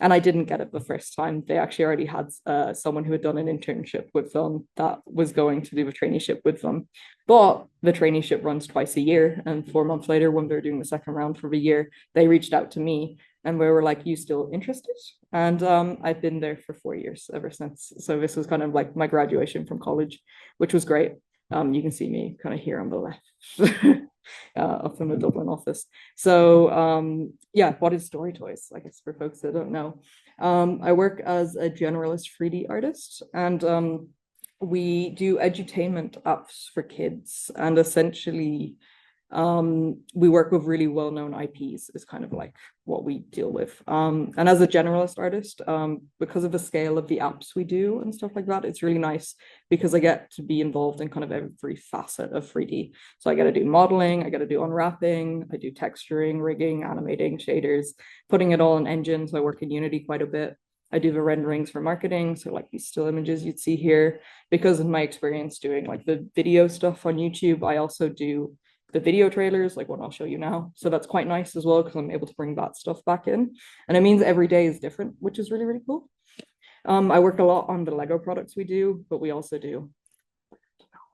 [SPEAKER 1] And I didn't get it the first time. They actually already had someone who had done an internship with them that was going to do a traineeship with them. But the traineeship runs twice a year. And 4 months later, when they're doing the second round for the year, they reached out to me and we were like, you still interested? And I've been there for 4 years ever since. So this was kind of like my graduation from college, which was great. You can see me kind of here on the left. Up in the Dublin office. So yeah, what is StoryToys? I guess for folks that don't know, I work as a generalist 3D artist, and we do edutainment apps for kids, and essentially we work with really well-known IPs is kind of like what we deal with. And as a generalist artist, because of the scale of the apps we do and stuff like that, it's really nice because I get to be involved in kind of every facet of 3D. So I get to do modeling, I get to do unwrapping, I do texturing, rigging, animating, shaders, putting it all in Engine. So I work in Unity quite a bit. I do the renderings for marketing. So like these still images you'd see here, because of my experience doing like the video stuff on YouTube, I also do the video trailers, like what I'll show you now. So that's quite nice as well, because I'm able to bring that stuff back in. And it means every day is different, which is really, really cool. I work a lot on the Lego products we do, but we also do,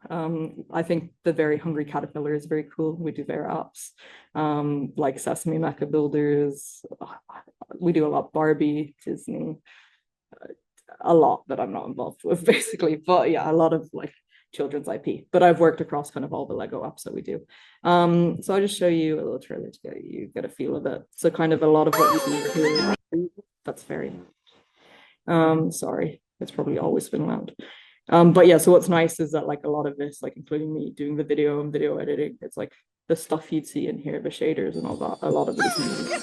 [SPEAKER 1] I think the Very Hungry Caterpillar is very cool. We do their apps, like Sesame Mecha Builders. We do a lot Barbie, Disney, a lot that I'm not involved with basically, but yeah, a lot of like children's IP, but I've worked across kind of all the Lego apps that we do. So I'll just show you a little trailer to get a feel of it. So kind of a lot of what we do here, that's very, sorry, it's probably always been loud. But yeah, so what's nice is that like a lot of this, like including me doing the video and video editing, it's like the stuff you'd see in here, the shaders and all that, a lot of it is me.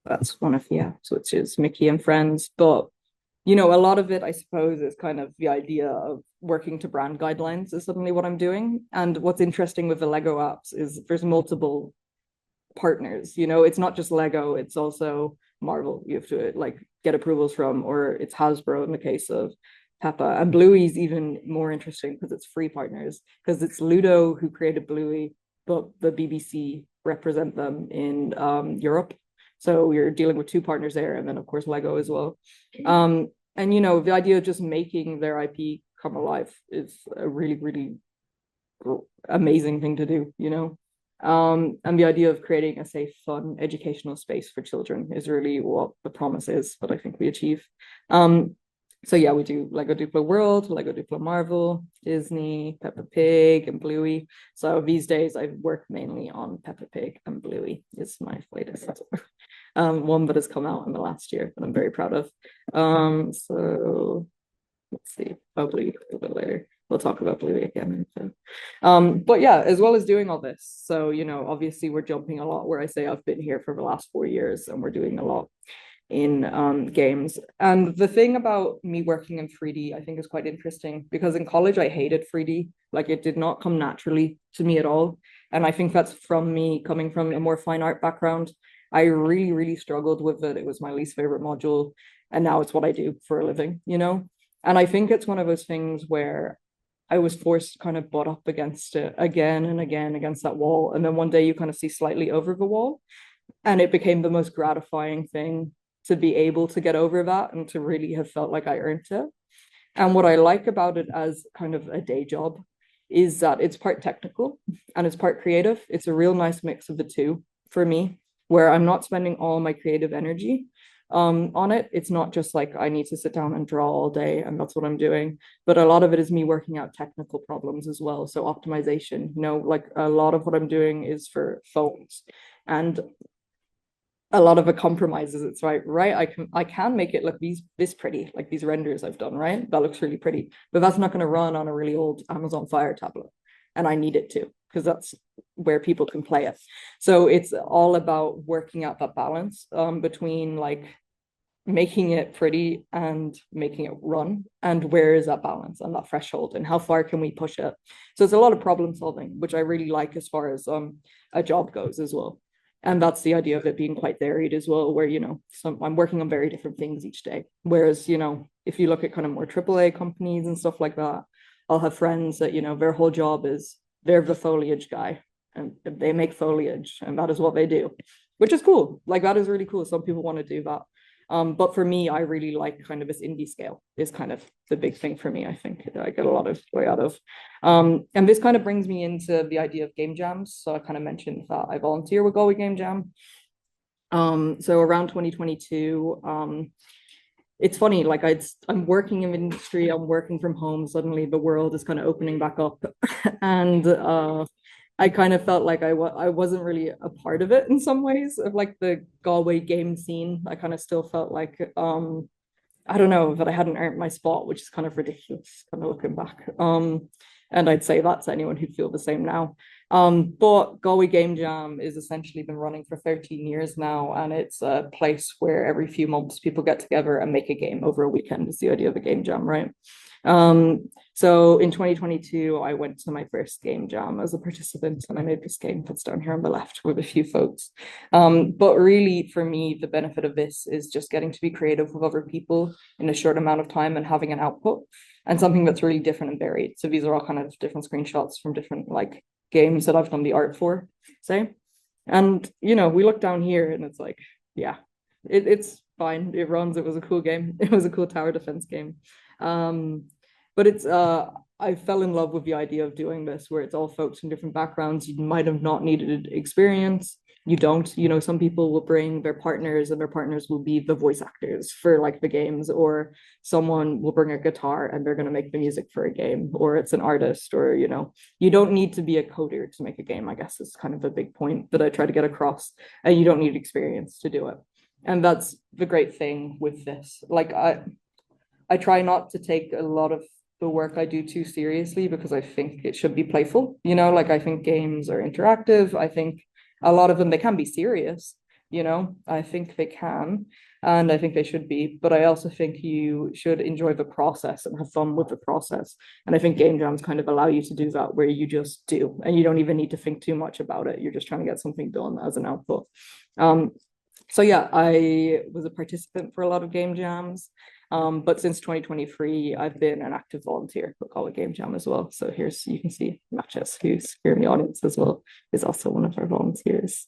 [SPEAKER 1] That's one of the apps, which is Mickey and Friends. But, you know, a lot of it, I suppose, is kind of the idea of working to brand guidelines is suddenly what I'm doing. And what's interesting with the Lego apps is there's multiple partners, you know, it's not just Lego, it's also Marvel you have to like get approvals from, or it's Hasbro in the case of Peppa. And Bluey's even more interesting because it's free partners, because it's Ludo who created Bluey, but the BBC represent them in Europe. So we're dealing with two partners there, and then of course Lego as well. And you know, the idea of just making their IP come alive is a really, really amazing thing to do, you know. And the idea of creating a safe, fun, educational space for children is really what the promise is, what I think we achieve. So yeah, we do Lego Duplo World, Lego Duplo Marvel, Disney, Peppa Pig, and Bluey. So these days I work mainly on Peppa Pig, and Bluey is my latest one that has come out in the last year that I'm very proud of. So let's see, probably a bit later we'll talk about Bluey again. But yeah, as well as doing all this, so you know, obviously we're jumping a lot where I say I've been here for the last 4 years, and we're doing a lot in games. And the thing about me working in 3D, I think, is quite interesting, because in college I hated 3D. Like, it did not come naturally to me at all. And I think that's from me coming from a more fine art background. I really, really struggled with it. It was my least favorite module. And now it's what I do for a living, you know? And I think it's one of those things where I was forced to kind of butt up against it again and again against that wall. And then one day you kind of see slightly over the wall. And it became the most gratifying thing to be able to get over that and to really have felt like I earned it. And what I like about it as kind of a day job is that it's part technical and it's part creative. It's a real nice mix of the two for me, where I'm not spending all my creative energy on it. It's not just like I need to sit down and draw all day and that's what I'm doing, but a lot of it is me working out technical problems as well. So optimization, you know, like a lot of what I'm doing is for phones, and a lot of it compromises. It's right. I can make it look this pretty, like these renders I've done, right? That looks really pretty, but that's not going to run on a really old Amazon Fire tablet, and I need it to, because that's where people can play it. So it's all about working out that balance between like making it pretty and making it run, and where is that balance and that threshold, and how far can we push it. So it's a lot of problem solving, which I really like as far as a job goes as well. And that's the idea of it being quite varied as well, where, you know, I'm working on very different things each day. Whereas, you know, if you look at kind of more AAA companies and stuff like that, I'll have friends that, you know, their whole job is they're the foliage guy and they make foliage and that is what they do, which is cool. Like, that is really cool. Some people want to do that. But for me, I really like kind of this indie scale is kind of the big thing for me. I think I get a lot of joy out of. And this kind of brings me into the idea of game jams. So I kind of mentioned that I volunteer with Galway Game Jam. So around 2022, it's funny, like I'm working in the industry, I'm working from home. Suddenly the world is kind of opening back up. And I kind of felt like I wasn't really a part of it in some ways, of like the Galway game scene. I kind of still felt like, I don't know, that I hadn't earned my spot, which is kind of ridiculous, kind of looking back. And I'd say that to anyone who'd feel the same now. But Galway Game Jam is essentially been running for 13 years now, and it's a place where every few months people get together and make a game over a weekend. Is the idea of a game jam, right? So in 2022, I went to my first game jam as a participant, and I made this game that's down here on the left with a few folks. But really, for me, the benefit of this is just getting to be creative with other people in a short amount of time and having an output and something that's really different and varied. So these are all kind of different screenshots from different like games that I've done the art for, say. And, you know, we look down here and it's like, yeah, it's fine. It runs. It was a cool game. It was a cool tower defense game. But it's I fell in love with the idea of doing this, where it's all folks from different backgrounds. You might have not needed experience. You don't, you know, some people will bring their partners and their partners will be the voice actors for like the games, or someone will bring a guitar and they're going to make the music for a game, or it's an artist, or, you know, you don't need to be a coder to make a game, I guess is kind of a big point that I try to get across. And you don't need experience to do it. And that's the great thing with this. Like I try not to take a lot of the work I do too seriously, because I think it should be playful, you know, like I think games are interactive. I think a lot of them, they can be serious, you know, I think they can, and I think they should be, but I also think you should enjoy the process and have fun with the process. And I think game jams kind of allow you to do that, where you just do, and you don't even need to think too much about it. You're just trying to get something done as an output. So yeah, I was a participant for a lot of game jams. But since 2023, I've been an active volunteer for Galway Game Jam as well. So here's, you can see Matches, who's here in the audience as well, is also one of our volunteers.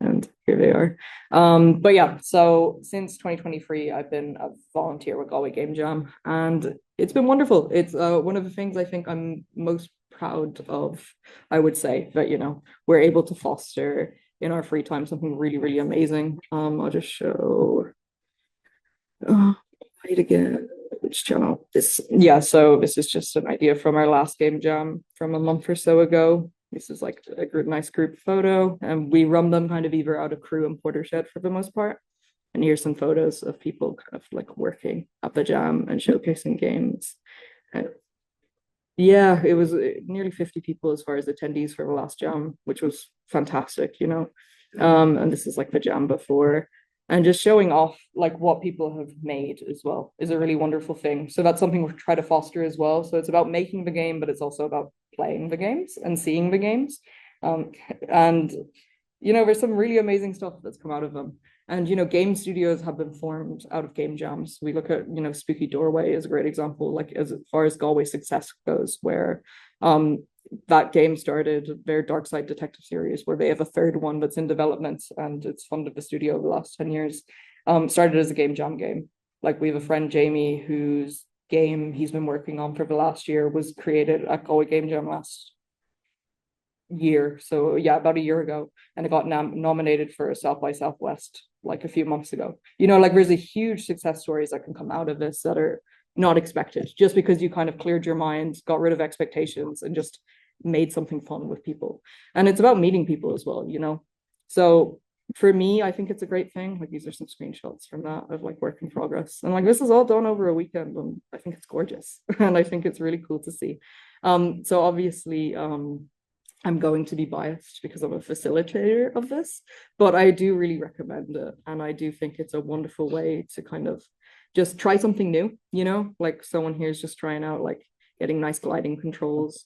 [SPEAKER 1] And here they are. But yeah, so since 2023, I've been a volunteer with Galway Game Jam, and it's been wonderful. It's one of the things I think I'm most proud of, I would say, that, you know, we're able to foster in our free time something really, really amazing. I'll just show right again, which channel this, yeah, so this is just an idea from our last game jam from a month or so ago. This is like a nice group photo, and we run them kind of either out of crew and Portershed for the most part. And here's some photos of people kind of like working at the jam and showcasing games. Yeah, it was nearly 50 people as far as attendees for the last jam, which was fantastic, you know. And this is like the jam before. And just showing off like what people have made as well is a really wonderful thing. So that's something we try to foster as well. So it's about making the game, but it's also about playing the games and seeing the games. And, you know, there's some really amazing stuff that's come out of them. And, you know, game studios have been formed out of game jams. We look at, you know, Spooky Doorway is a great example, like as far as Galway success goes, where that game started their Dark Side Detective series, where they have a third one that's in development and it's funded the studio over the last 10 years. Started as a game jam game. Like we have a friend, Jamie, whose game he's been working on for the last year was created at Galway Game Jam last year. So yeah, about a year ago, and it got nominated for a South by Southwest like a few months ago. You know, like there's a huge success stories that can come out of this that are not expected, just because you kind of cleared your mind, got rid of expectations, and just made something fun with people. And it's about meeting people as well, you know. So for me, I think it's a great thing. Like these are some screenshots from that of like work in progress, and like this is all done over a weekend, and I think it's gorgeous and I think it's really cool to see. So obviously I'm going to be biased because I'm a facilitator of this, but I do really recommend it. And I do think it's a wonderful way to kind of just try something new, you know, like someone here is just trying out like getting nice gliding controls,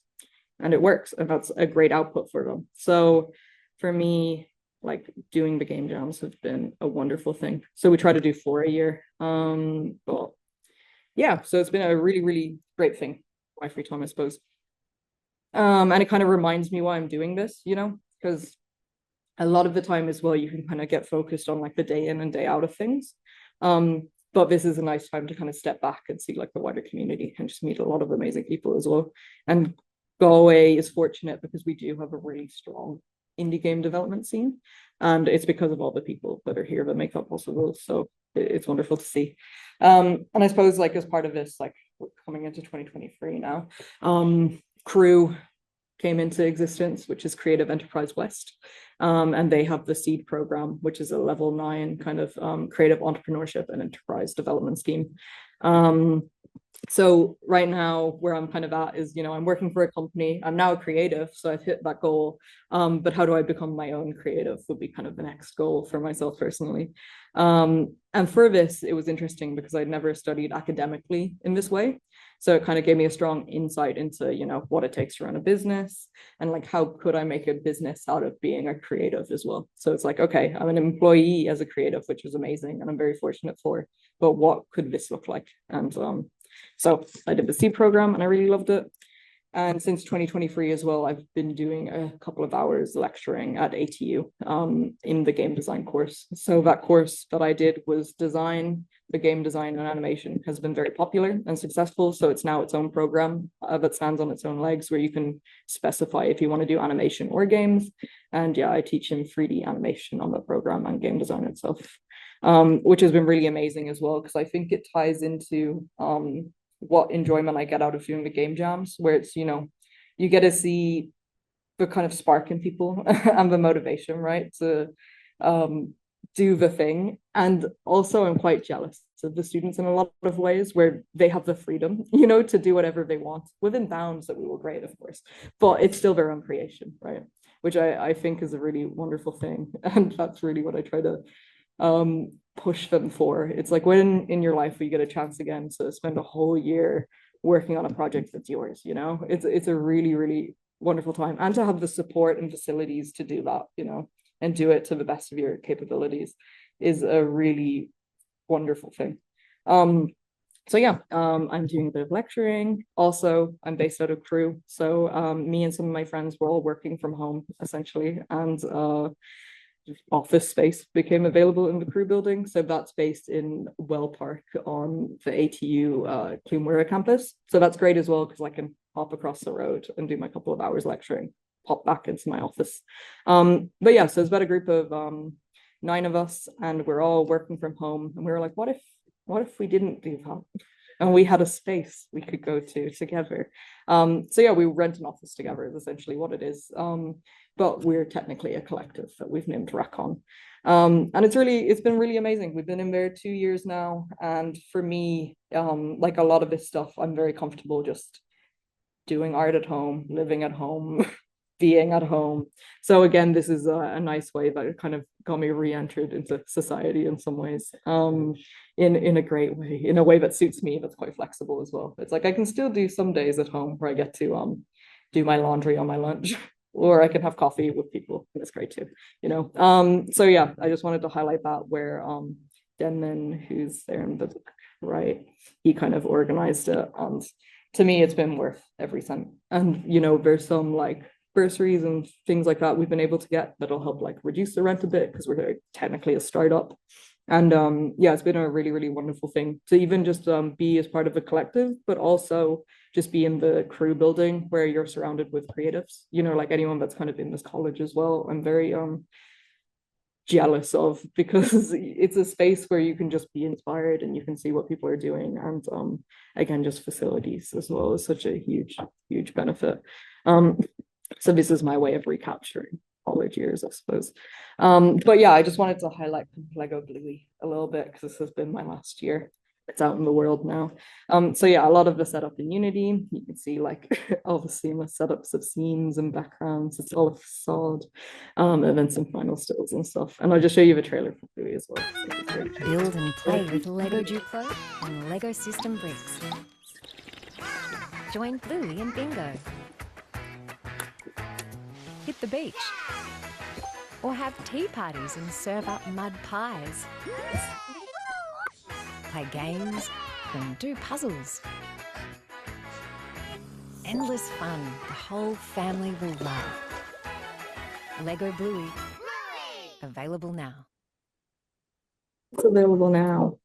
[SPEAKER 1] and it works. And that's a great output for them. So for me, like doing the game jams have been a wonderful thing. So we try to do 4 a year. But yeah, so it's been a really, really great thing. My free time, I suppose. And it kind of reminds me why I'm doing this, you know, because a lot of the time as well, you can kind of get focused on like the day in and day out of things. But this is a nice time to kind of step back and see like the wider community and just meet a lot of amazing people as well. And Galway is fortunate because we do have a really strong indie game development scene, and it's because of all the people that are here that make that possible. So it's wonderful to see. And I suppose like as part of this, like we're coming into 2023 now, Crew came into existence, which is Creative Enterprise West. And they have the SEED program, which is a level 9 kind of creative entrepreneurship and enterprise development scheme. So right now where I'm kind of at is, you know, I'm working for a company. I'm now a creative, so I've hit that goal. But how do I become my own creative would be kind of the next goal for myself personally. And for this, it was interesting because I'd never studied academically in this way. So it kind of gave me a strong insight into, you know, what it takes to run a business and like, how could I make a business out of being a creative as well? So it's like, okay, I'm an employee as a creative, which was amazing and I'm very fortunate for, but what could this look like? And so I did the SEED program and I really loved it. And since 2023 as well, I've been doing a couple of hours lecturing at ATU in the game design course. So that course that I did was design. The game design and animation has been very popular and successful. So it's now its own program that stands on its own legs, where you can specify if you want to do animation or games. And yeah, I teach in 3D animation on the program and game design itself, which has been really amazing as well, because I think it ties into what enjoyment I get out of doing the game jams, where it's, you know, you get to see the kind of spark in people and the motivation, right, to do the thing. And also I'm quite jealous of the students in a lot of ways, where they have the freedom, you know, to do whatever they want within bounds that we will grade, of course, but it's still their own creation, right, which I think is a really wonderful thing. And that's really what I try to push them for. It's like, when in your life will you get a chance again to spend a whole year working on a project that's yours, you know? It's a really, really wonderful time, and to have the support and facilities to do that, you know, and do it to the best of your capabilities is a really wonderful thing. So yeah, I'm doing a bit of lecturing. Also, I'm based out of Crewe, so me and some of my friends were all working from home essentially, and office space became available in the crew building. So that's based in Well Park on the ATU Clonmara campus. So that's great as well, because I can hop across the road and do my couple of hours lecturing, pop back into my office. But yeah, so it's about a group of 9 of us, and we're all working from home. And we were like, what if we didn't do that? And we had a space we could go to together. So yeah, we rent an office together is essentially what it is. But we're technically a collective that we've named Racon. And it's been really amazing. We've been in there 2 years now. And for me, like a lot of this stuff, I'm very comfortable just doing art at home, living at home, being at home. So again, this is a nice way that it kind of got me re-entered into society in some ways, in a great way, in a way that suits me, that's quite flexible as well. It's like I can still do some days at home where I get to do my laundry on my lunch, or I can have coffee with people. That's great too, you know. So yeah, I just wanted to highlight that, where Denman, who's there in the book, right, he kind of organized it, and to me it's been worth every cent. And you know, there's some like bursaries and things like that we've been able to get that'll help like reduce the rent a bit, because we're technically a startup. And yeah, it's been a really, really wonderful thing to even just be as part of a collective, but also just be in the crew building where you're surrounded with creatives, you know, like anyone that's kind of in this college as well. I'm very jealous of, because it's a space where you can just be inspired and you can see what people are doing. And again, just facilities as well is such a huge benefit. So this is my way of recapturing college years, I suppose. But yeah, I just wanted to highlight Lego Bluey a little bit, because this has been my last year. It's out in the world now. So yeah, a lot of the setup in Unity, you can see like all the seamless setups of scenes and backgrounds. It's all a facade, and then some final stills and stuff. And I'll just show you the trailer for Bluey as well.
[SPEAKER 7] Build and play with Lego Duplo and Lego System Bricks. Join Bluey and Bingo. Hit the beach. Or have tea parties and serve up mud pies. Play games and do puzzles. Endless fun the whole family will love. Lego Bluey. Available now.
[SPEAKER 1] It's available now.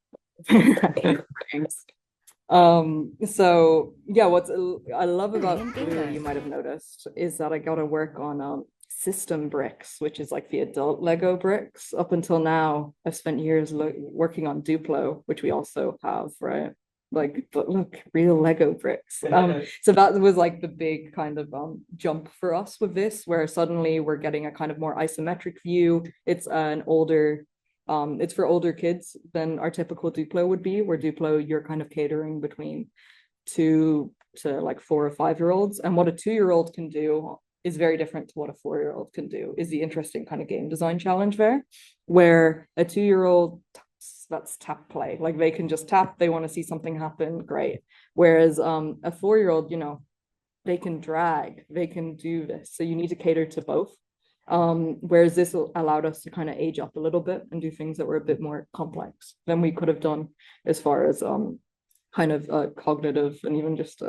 [SPEAKER 1] So yeah, what I love about Bluey, you might have noticed, is that I got to work on system bricks, which is like the adult Lego bricks. Up until now, I've spent years working on Duplo, which we also have, right? Like, but look, real Lego bricks. So that was like the big kind of jump for us with this, where suddenly we're getting a kind of more isometric view. It's an older it's for older kids than our typical Duplo would be, where Duplo, you're kind of catering between 2 to like 4 or 5-year-olds. And what a 2-year-old can do is very different to what a 4-year-old can do, is the interesting kind of game design challenge there, where a 2-year-old, that's tap play. Like they can just tap, they want to see something happen, great. Whereas a 4-year-old, you know, they can drag, they can do this. So you need to cater to both. Whereas this allowed us to kind of age up a little bit and do things that were a bit more complex than we could have done as far as kind of cognitive and even just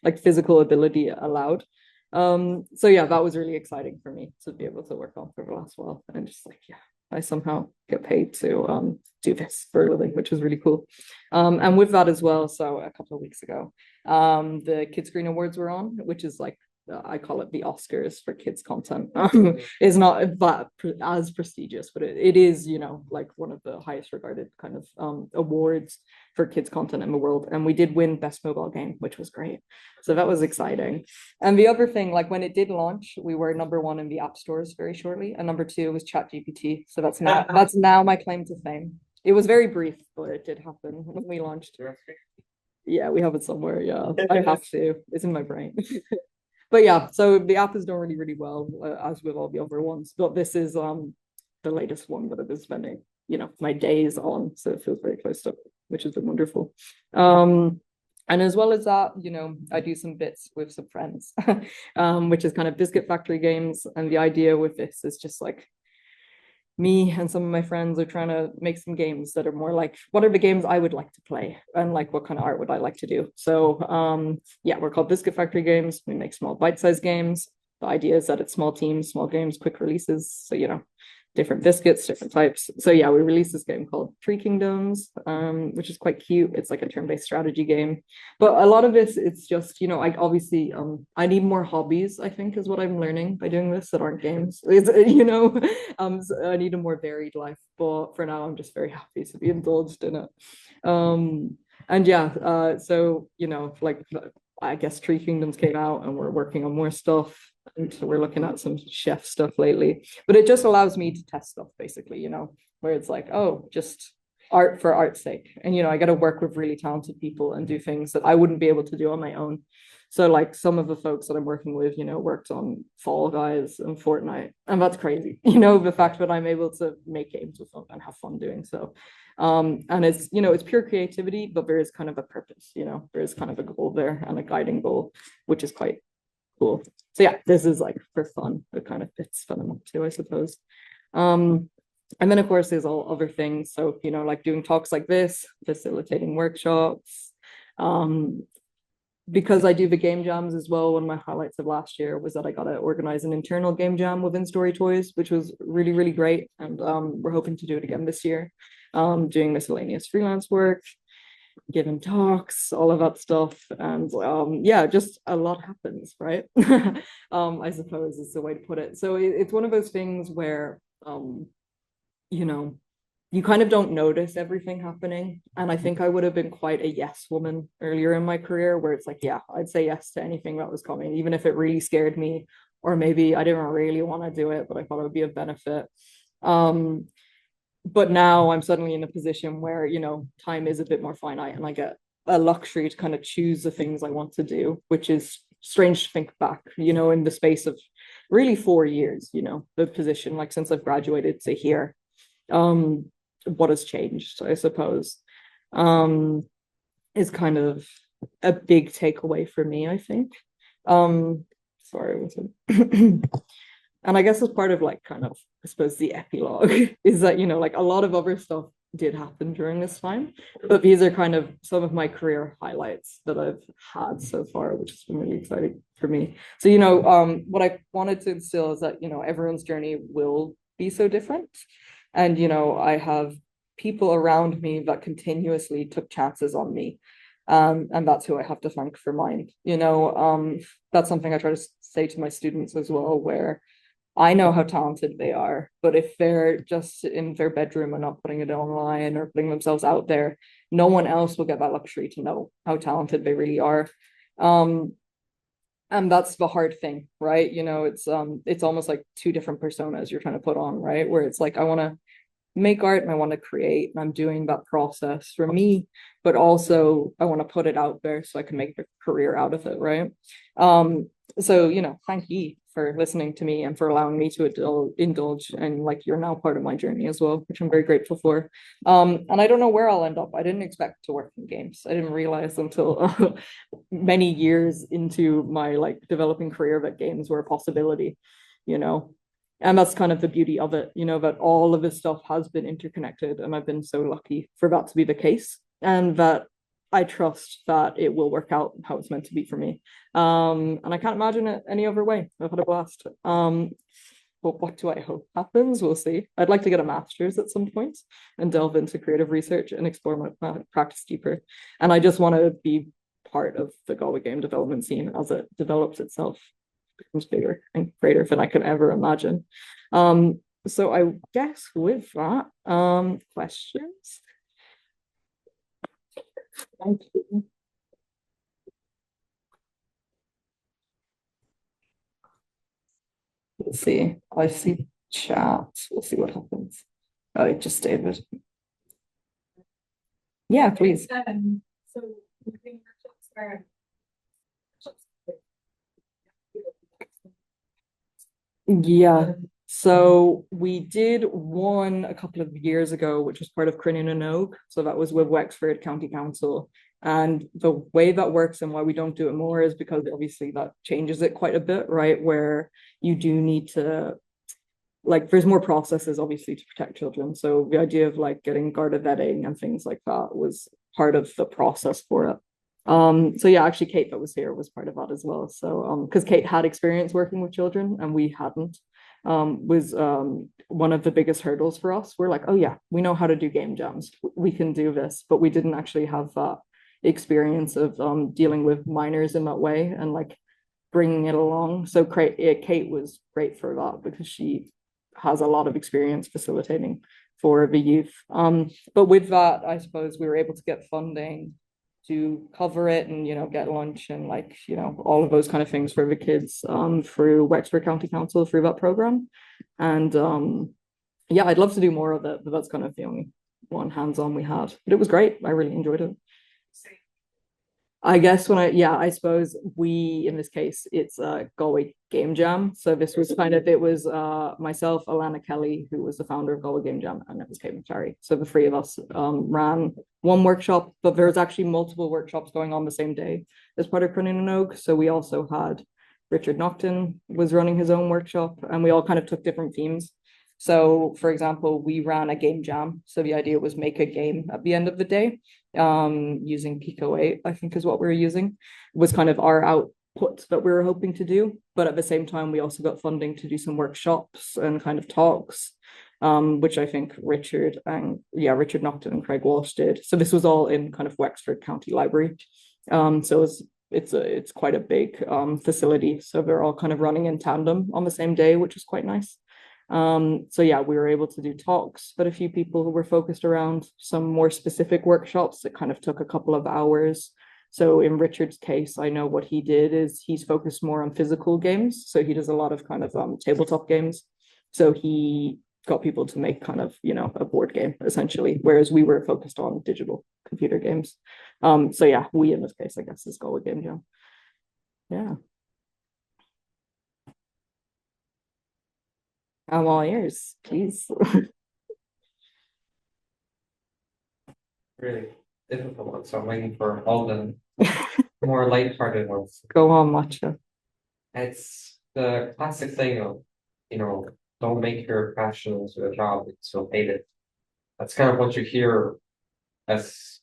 [SPEAKER 1] like physical ability allowed. So yeah, that was really exciting for me to be able to work on for the last while, and just like, yeah, I somehow get paid to do this for a living, which is really cool. And with that as well, so a couple of weeks ago, the Kids Screen Awards were on, which is like, I call it the Oscars for kids content. It's not that as prestigious, but it is, you know, like one of the highest regarded kind of awards for kids content in the world. And we did win Best Mobile Game, which was great. So that was exciting. And the other thing, like when it did launch, we were #1 in the app stores very shortly, and #2 was ChatGPT. So that's now my claim to fame. It was very brief, but it did happen when we launched. Yeah, we have it somewhere. Yeah, I have to. It's in my brain. But yeah, so the app is doing really, really well, as with all the other ones. But this is the latest one that I've been spending, you know, my days on. So it feels very close to, which has been wonderful. And as well as that, you know, I do some bits with some friends, which is kind of Biscuit Factory games. And the idea with this is just like, me and some of my friends are trying to make some games that are more like, what are the games I would like to play, and like what kind of art would I like to do? So yeah, we're called Biscuit Factory games. We make small bite-sized games. The idea is that it's small teams, small games, quick releases. So, you know, different biscuits, different types. So yeah, we released this game called Three Kingdoms, which is quite cute. It's like a turn-based strategy game. But a lot of this, it's just, I obviously, I need more hobbies, I think, is what I'm learning by doing this that aren't games. So I need a more varied life. But for now, I'm just very happy to be indulged in it. And yeah, so, like, I guess Three Kingdoms came out and we're working on more stuff. And so we're looking at some chef stuff lately, but it just allows me to test stuff basically, where it's like, oh, just art for art's sake. And, I got to work with really talented people and do things that I wouldn't be able to do on my own. So like some of the folks that I'm working with, worked on Fall Guys and Fortnite, and that's crazy. The fact that I'm able to make games with them and have fun doing so. And it's, it's pure creativity, but there is kind of a purpose, there is kind of a goal there and a guiding goal, which is quite cool. So yeah, this is like for fun. It kind of fits what I'm up to, I suppose. And then of course there's all other things. So, like doing talks like this, facilitating workshops. Because I do the game jams as well, one of my highlights of last year was that I got to organize an internal game jam within StoryToys, which was really, really great. And we're hoping to do it again this year. Doing miscellaneous freelance work, giving talks, all of that stuff. And yeah, just a lot happens, right? I suppose is the way to put it. So it's one of those things where, you kind of don't notice everything happening. And I think I would have been quite a yes woman earlier in my career, where it's like, yeah, I'd say yes to anything that was coming, even if it really scared me, or maybe I didn't really want to do it, but I thought it would be of benefit. But now I'm suddenly in a position where, time is a bit more finite and I get a luxury to kind of choose the things I want to do, which is strange to think back, in the space of really 4 years, the position, like since I've graduated to here. What has changed, I suppose, is kind of a big takeaway for me, I think. Sorry, and I guess as part of like kind of, I suppose, the epilogue is that, like a lot of other stuff did happen during this time, but these are kind of some of my career highlights that I've had so far, which has been really exciting for me. So, what I wanted to instill is that, everyone's journey will be so different. And, I have people around me that continuously took chances on me. And that's who I have to thank for mine. That's something I try to say to my students as well, where I know how talented they are, but if they're just in their bedroom and not putting it online or putting themselves out there, no one else will get that luxury to know how talented they really are. And that's the hard thing, right? It's almost like two different personas you're trying to put on, right? Where it's like, I want to make art and I want to create, and I'm doing that process for me, but also I want to put it out there so I can make a career out of it, right? So, thank you for listening to me and for allowing me to indulge, and like you're now part of my journey as well, which I'm very grateful for. And I don't know where I'll end up. I didn't expect to work in games. I didn't realize until many years into my like developing career that games were a possibility, and that's kind of the beauty of it, that all of this stuff has been interconnected, and I've been so lucky for that to be the case, and that I trust that it will work out how it's meant to be for me. And I can't imagine it any other way. I've had a blast. But what do I hope happens? We'll see. I'd like to get a master's at some point and delve into creative research and explore my practice deeper. And I just want to be part of the Galway game development scene as it develops itself, becomes bigger and greater than I can ever imagine. So I guess with that, questions? Thank you. Let's see. I see chat. We'll see what happens. Oh, just David. Yeah, please.
[SPEAKER 8] So workshops are
[SPEAKER 1] yeah. So we did one a couple of years ago, which was part of Crinan and Oak. So that was with Wexford County Council. And the way that works and why we don't do it more is because obviously that changes it quite a bit, right? Where you do need to, like, there's more processes obviously to protect children. So the idea of like getting guarded vetting and things like that was part of the process for it. So yeah, actually Kate that was here was part of that as well. So because Kate had experience working with children and we hadn't. was one of the biggest hurdles for us. We're like, oh yeah, we know how to do game jams. We can do this, but we didn't actually have that experience of dealing with minors in that way and like bringing it along. So Kate was great for that because she has a lot of experience facilitating for the youth. But with that, I suppose we were able to get funding to cover it and, you know, get lunch and like, you know, all of those kind of things for the kids through Wexford County Council through that program. And yeah, I'd love to do more of it, but that's kind of the only one hands-on we had. But it was great. I really enjoyed it. I guess I suppose in this case, it's a Galway Game Jam. So this was it was myself, Alana Kelly, who was the founder of Galway Game Jam, and it was Kate McCharry. So the three of us ran one workshop, but there was actually multiple workshops going on the same day as part of Cronin and Oak. So we also had Richard Naughton was running his own workshop, and we all kind of took different themes. So, for example, we ran a game jam. So the idea was make a game at the end of the day, using Pico 8, I think is what we were using, was kind of our output that we were hoping to do. But at the same time, we also got funding to do some workshops and kind of talks, which I think Richard Naughton and Craig Walsh did. So this was all in kind of Wexford County Library. So it's quite a big facility. So they're all kind of running in tandem on the same day, which is quite nice. So yeah, we were able to do talks, but a few people who were focused around some more specific workshops that kind of took a couple of hours. So in Richard's case, I know what he did is he's focused more on physical games. So he does a lot of kind of tabletop games. So he got people to make kind of, you know, a board game essentially, whereas we were focused on digital computer games. So yeah, we in this case, I guess, is Galway Game Jam. Yeah. I'm all ears, please.
[SPEAKER 9] Really difficult ones, so I'm waiting for all the more light-hearted ones.
[SPEAKER 1] Go on, Matcha.
[SPEAKER 9] It's the classic thing of, you know, don't make your passion into a job, so hate it. That's kind of what you hear as,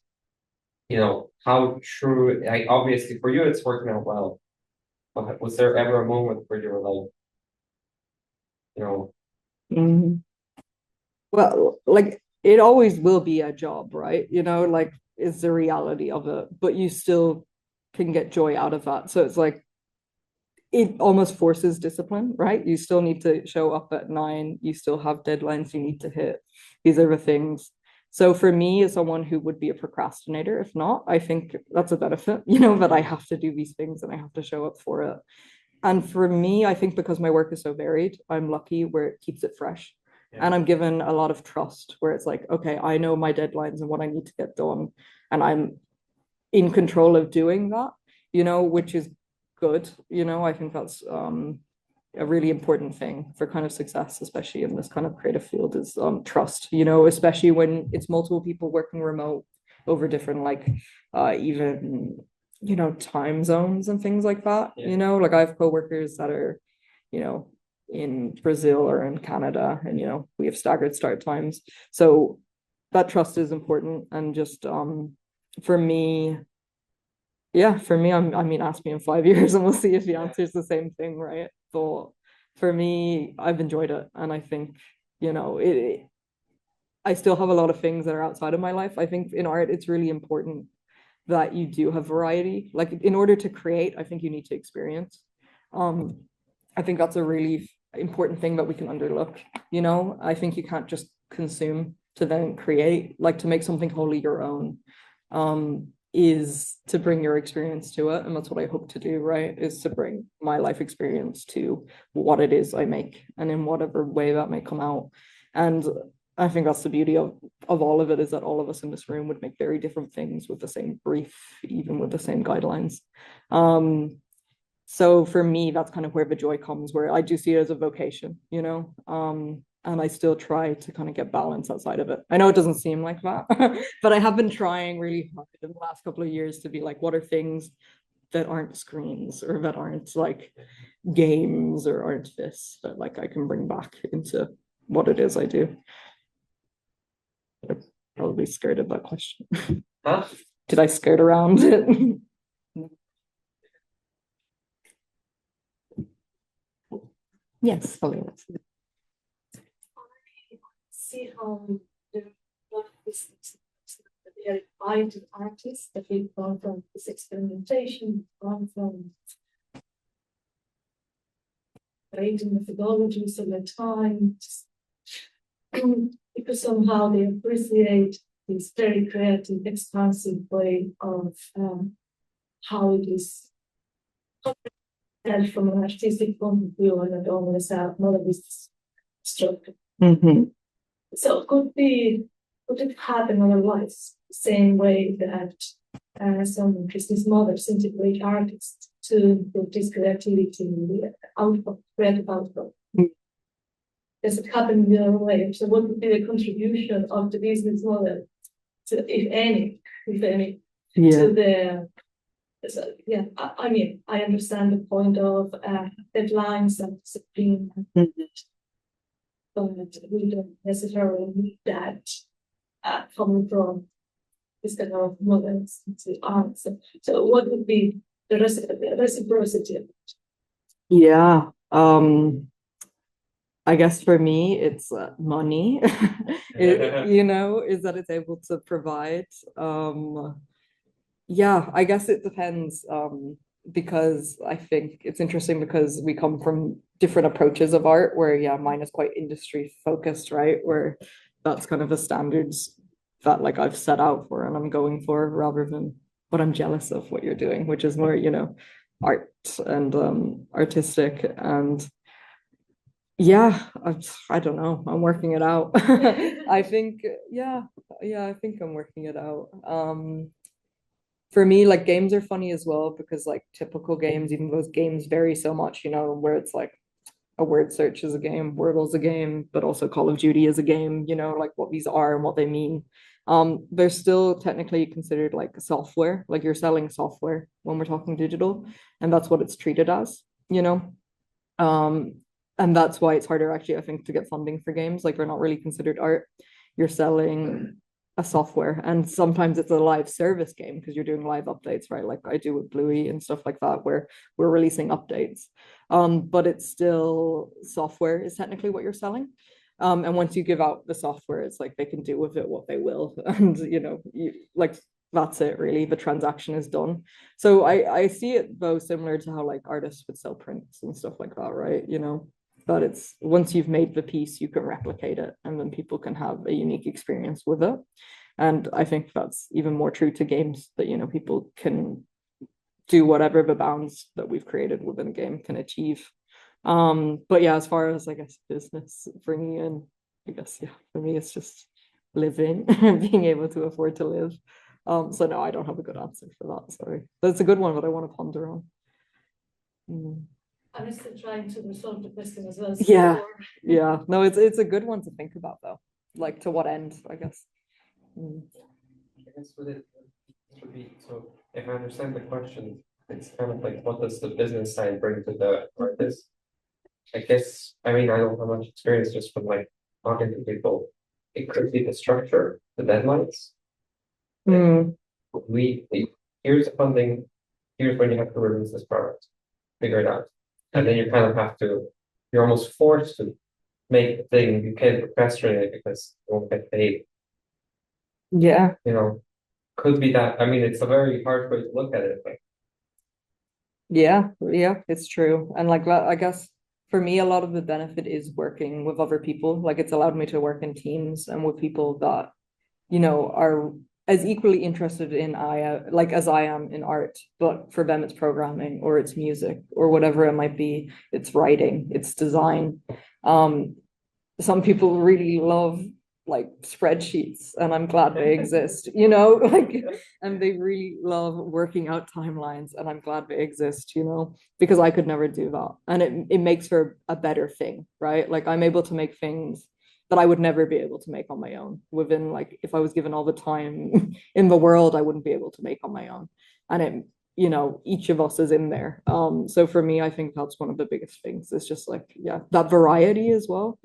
[SPEAKER 9] you know, how true, like obviously for you it's working out well. But was there ever a moment where you were like, you know,
[SPEAKER 1] well, like it always will be a job, right? You know, like it's the reality of it, but you still can get joy out of that. So it's like it almost forces discipline, right? You still need to show up at 9, you still have deadlines you need to hit. These are the things. So for me, as someone who would be a procrastinator, if not, I think that's a benefit, you know, that I have to do these things and I have to show up for it. And for me, I think because my work is so varied, I'm lucky where it keeps it fresh. Yeah. And I'm given a lot of trust where it's like, okay, I know my deadlines and what I need to get done. And I'm in control of doing that, you know, which is good. You know, I think that's a really important thing for kind of success, especially in this kind of creative field, is trust, you know, especially when it's multiple people working remote over different, like even, you know, time zones and things like that. Yeah. You know, like I have coworkers that are, you know, in Brazil or in Canada, and, you know, we have staggered start times. So that trust is important. And just for me, I mean, ask me in 5 years and we'll see if the answer is the same thing, right? But for me, I've enjoyed it. And I think, you know, I still have a lot of things that are outside of my life. I think in art, it's really important that you do have variety. Like in order to create, I think you need to experience. I think that's a really important thing that we can underlook. You know, I think you can't just consume to then create. Like to make something wholly your own is to bring your experience to it. And that's what I hope to do, right? Is to bring my life experience to what it is I make, and in whatever way that may come out. And I think that's the beauty of all of it, is that all of us in this room would make very different things with the same brief, even with the same guidelines. So for me, that's kind of where the joy comes, where I do see it as a vocation, you know, and I still try to kind of get balance outside of it. I know it doesn't seem like that, but I have been trying really hard in the last couple of years to be like, what are things that aren't screens or that aren't like games or aren't this, that like I can bring back into what it is I do. I'm probably scared of that question.
[SPEAKER 9] Huh?
[SPEAKER 1] Did I skirt around it? Yes,
[SPEAKER 8] see how the they are invited artists that we've gone from this experimentation, gone from creating methodologies of their time, because somehow they appreciate this very creative, expansive way of how it is and from an artistic point of view, and not always not a business structure. So could it happen otherwise? The same way that some business models integrate artists to put this creativity in the output, creative output. Does it happen the other way? So what would be the contribution of the business model, to, if any, to the so, yeah, I mean, I understand the point of deadlines and discipline, but we don't necessarily need that coming from this kind of models to art. So what would be the reciprocity of it?
[SPEAKER 1] Yeah. I guess for me, it's money, is that it's able to provide. Yeah, I guess it depends, because I think it's interesting because we come from different approaches of art where, yeah, mine is quite industry focused, right? Where that's kind of the standards that like I've set out for and I'm going for, rather than what I'm jealous of what you're doing, which is more, art and artistic. And yeah, I don't know. I'm working it out. I think, I think I'm working it out. For me, like games are funny as well because like typical games, even those games vary so much, where it's like a word search is a game, Wordle's a game, but also Call of Duty is a game, like what these are and what they mean. They're still technically considered like software, like you're selling software when we're talking digital, and that's what it's treated as, and that's why it's harder actually, I think, to get funding for games. Like they're not really considered art. You're selling a software, and sometimes it's a live service game because you're doing live updates, right? Like I do with Bluey and stuff like that, where we're releasing updates. But it's still software is technically what you're selling. And once you give out the software, it's like they can do with it what they will. And like that's it really. The transaction is done. So I see it though similar to how like artists would sell prints and stuff like that, right? But it's once you've made the piece, you can replicate it and then people can have a unique experience with it. And I think that's even more true to games, that people can do whatever the bounds that we've created within a game can achieve. But yeah, as far as I guess business bringing in, I guess for me it's just living and being able to afford to live. So no, I don't have a good answer for that. Sorry, but it's a good one that I want to ponder on.
[SPEAKER 8] I'm still trying to resolve the question as well.
[SPEAKER 1] Yeah. No, it's a good one to think about though. Like to what end, I guess.
[SPEAKER 9] I guess what it would be, so if I understand the question, it's kind of like what does the business side bring to the artist? I guess, I mean, I don't have much experience just from like talking to people. It could be the structure, the deadlines. Here's the funding, here's when you have to release this product, figure it out. And then you kind of have to, you're almost forced to make the thing, you can't procrastinate it because you won't get paid.
[SPEAKER 1] Yeah.
[SPEAKER 9] Could be that. I mean, it's a very hard way to look at it. Like,
[SPEAKER 1] yeah, it's true. And like, I guess for me, a lot of the benefit is working with other people. Like it's allowed me to work in teams and with people that, are as equally interested in as I am in art, but for them it's programming or it's music or whatever it might be. It's writing, it's design. Some people really love like spreadsheets, and I'm glad they exist, and they really love working out timelines, and I'm glad they exist, because I could never do that. And it makes for a better thing, right? Like I'm able to make things that I would never be able to make on my own within, like, if I was given all the time in the world, I wouldn't be able to make on my own. And each of us is in there. So for me, I think that's one of the biggest things. It's just like, that variety as well.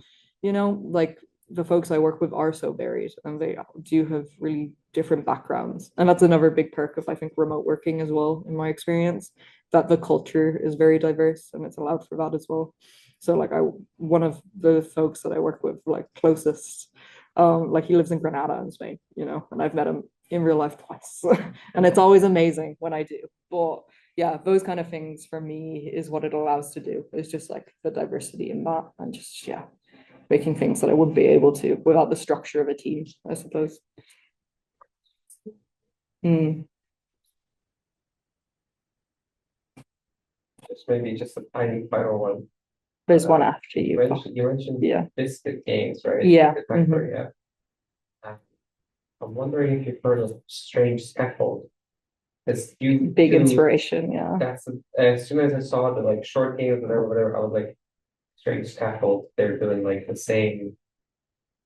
[SPEAKER 1] Like the folks I work with are so varied and they do have really different backgrounds. And that's another big perk of, I think, remote working as well, in my experience, that the culture is very diverse and it's allowed for that as well. So like one of the folks that I work with like closest Like he lives in Granada in Spain, you know, and I've met him in real life twice. And it's always amazing when I do. But yeah, those kind of things for me is what it allows to do. It's just like the diversity in that and just, yeah, making things that I wouldn't be able to without the structure of a team, I suppose. Mm.
[SPEAKER 9] Just maybe just a tiny final one.
[SPEAKER 1] There's one after you.
[SPEAKER 9] You mentioned
[SPEAKER 1] Yeah.
[SPEAKER 9] biscuit games, right?
[SPEAKER 1] Yeah.
[SPEAKER 9] Yeah. I'm wondering if you've heard of Strange Scaffold. It's
[SPEAKER 1] big inspiration, yeah.
[SPEAKER 9] That's as soon as I saw the like short games, whatever, I was like, Strange Scaffold. They're doing like the same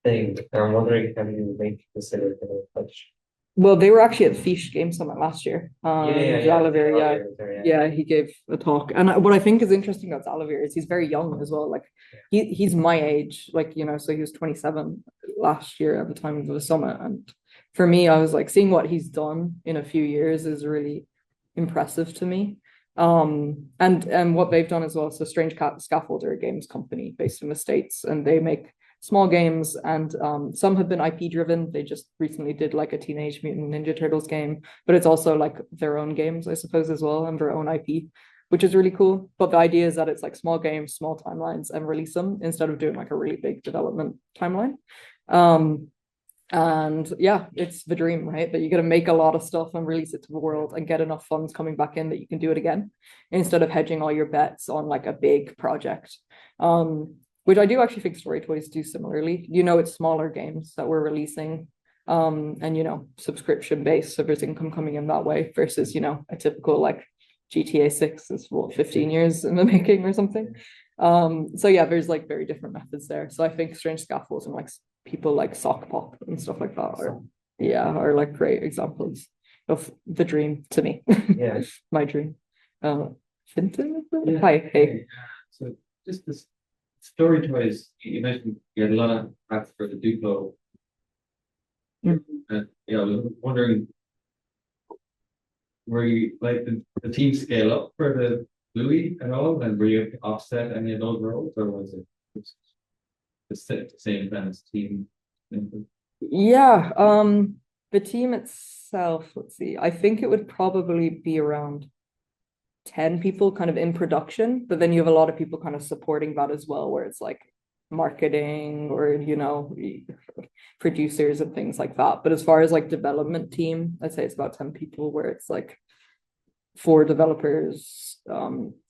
[SPEAKER 9] thing, and I'm wondering, have you maybe considered touch?
[SPEAKER 1] Well, they were actually at Fish Game Summit last year.
[SPEAKER 9] Zalavir,
[SPEAKER 1] yeah, he gave a talk. And what I think is interesting about Zalavir is he's very young as well. Like he's my age, like, you know, so he was 27 last year at the time of the summit. And for me, I was like, seeing what he's done in a few years is really impressive to me. And what they've done as well. So Strange Scaffold are a games company based in the States, and they make small games, and some have been IP driven. They just recently did like a Teenage Mutant Ninja Turtles game, but it's also like their own games, I suppose, as well, and their own IP, which is really cool. But the idea is that it's like small games, small timelines, and release them instead of doing like a really big development timeline. And yeah, it's the dream, right? That you got to make a lot of stuff and release it to the world and get enough funds coming back in that you can do it again, instead of hedging all your bets on like a big project. Which I do actually think StoryToys do similarly. You know, it's smaller games that we're releasing, and, you know, subscription based, so there's income coming in that way versus, you know, a typical like GTA 6 is what, 15 years in the making or something. So yeah, there's like very different methods there. So I think Strange Scaffolds and like people like Sock Pop and stuff like that are like great examples of the dream to me.
[SPEAKER 9] Yeah.
[SPEAKER 1] My dream. Finton? Yeah. Hi, hey.
[SPEAKER 10] So just this StoryToys, you mentioned you had a lot of apps for the Duplo. And yeah, I was wondering, were you like the team scale up for the Bluey at all, and were you able to offset any of those roles, or was it the same kind of team?
[SPEAKER 1] Yeah, the team itself, let's see, I think it would probably be around 10 people kind of in production, but then you have a lot of people kind of supporting that as well, where it's like marketing or, you know, producers and things like that. But as far as like development team, I'd say it's about 10 people, where it's like 4 developers,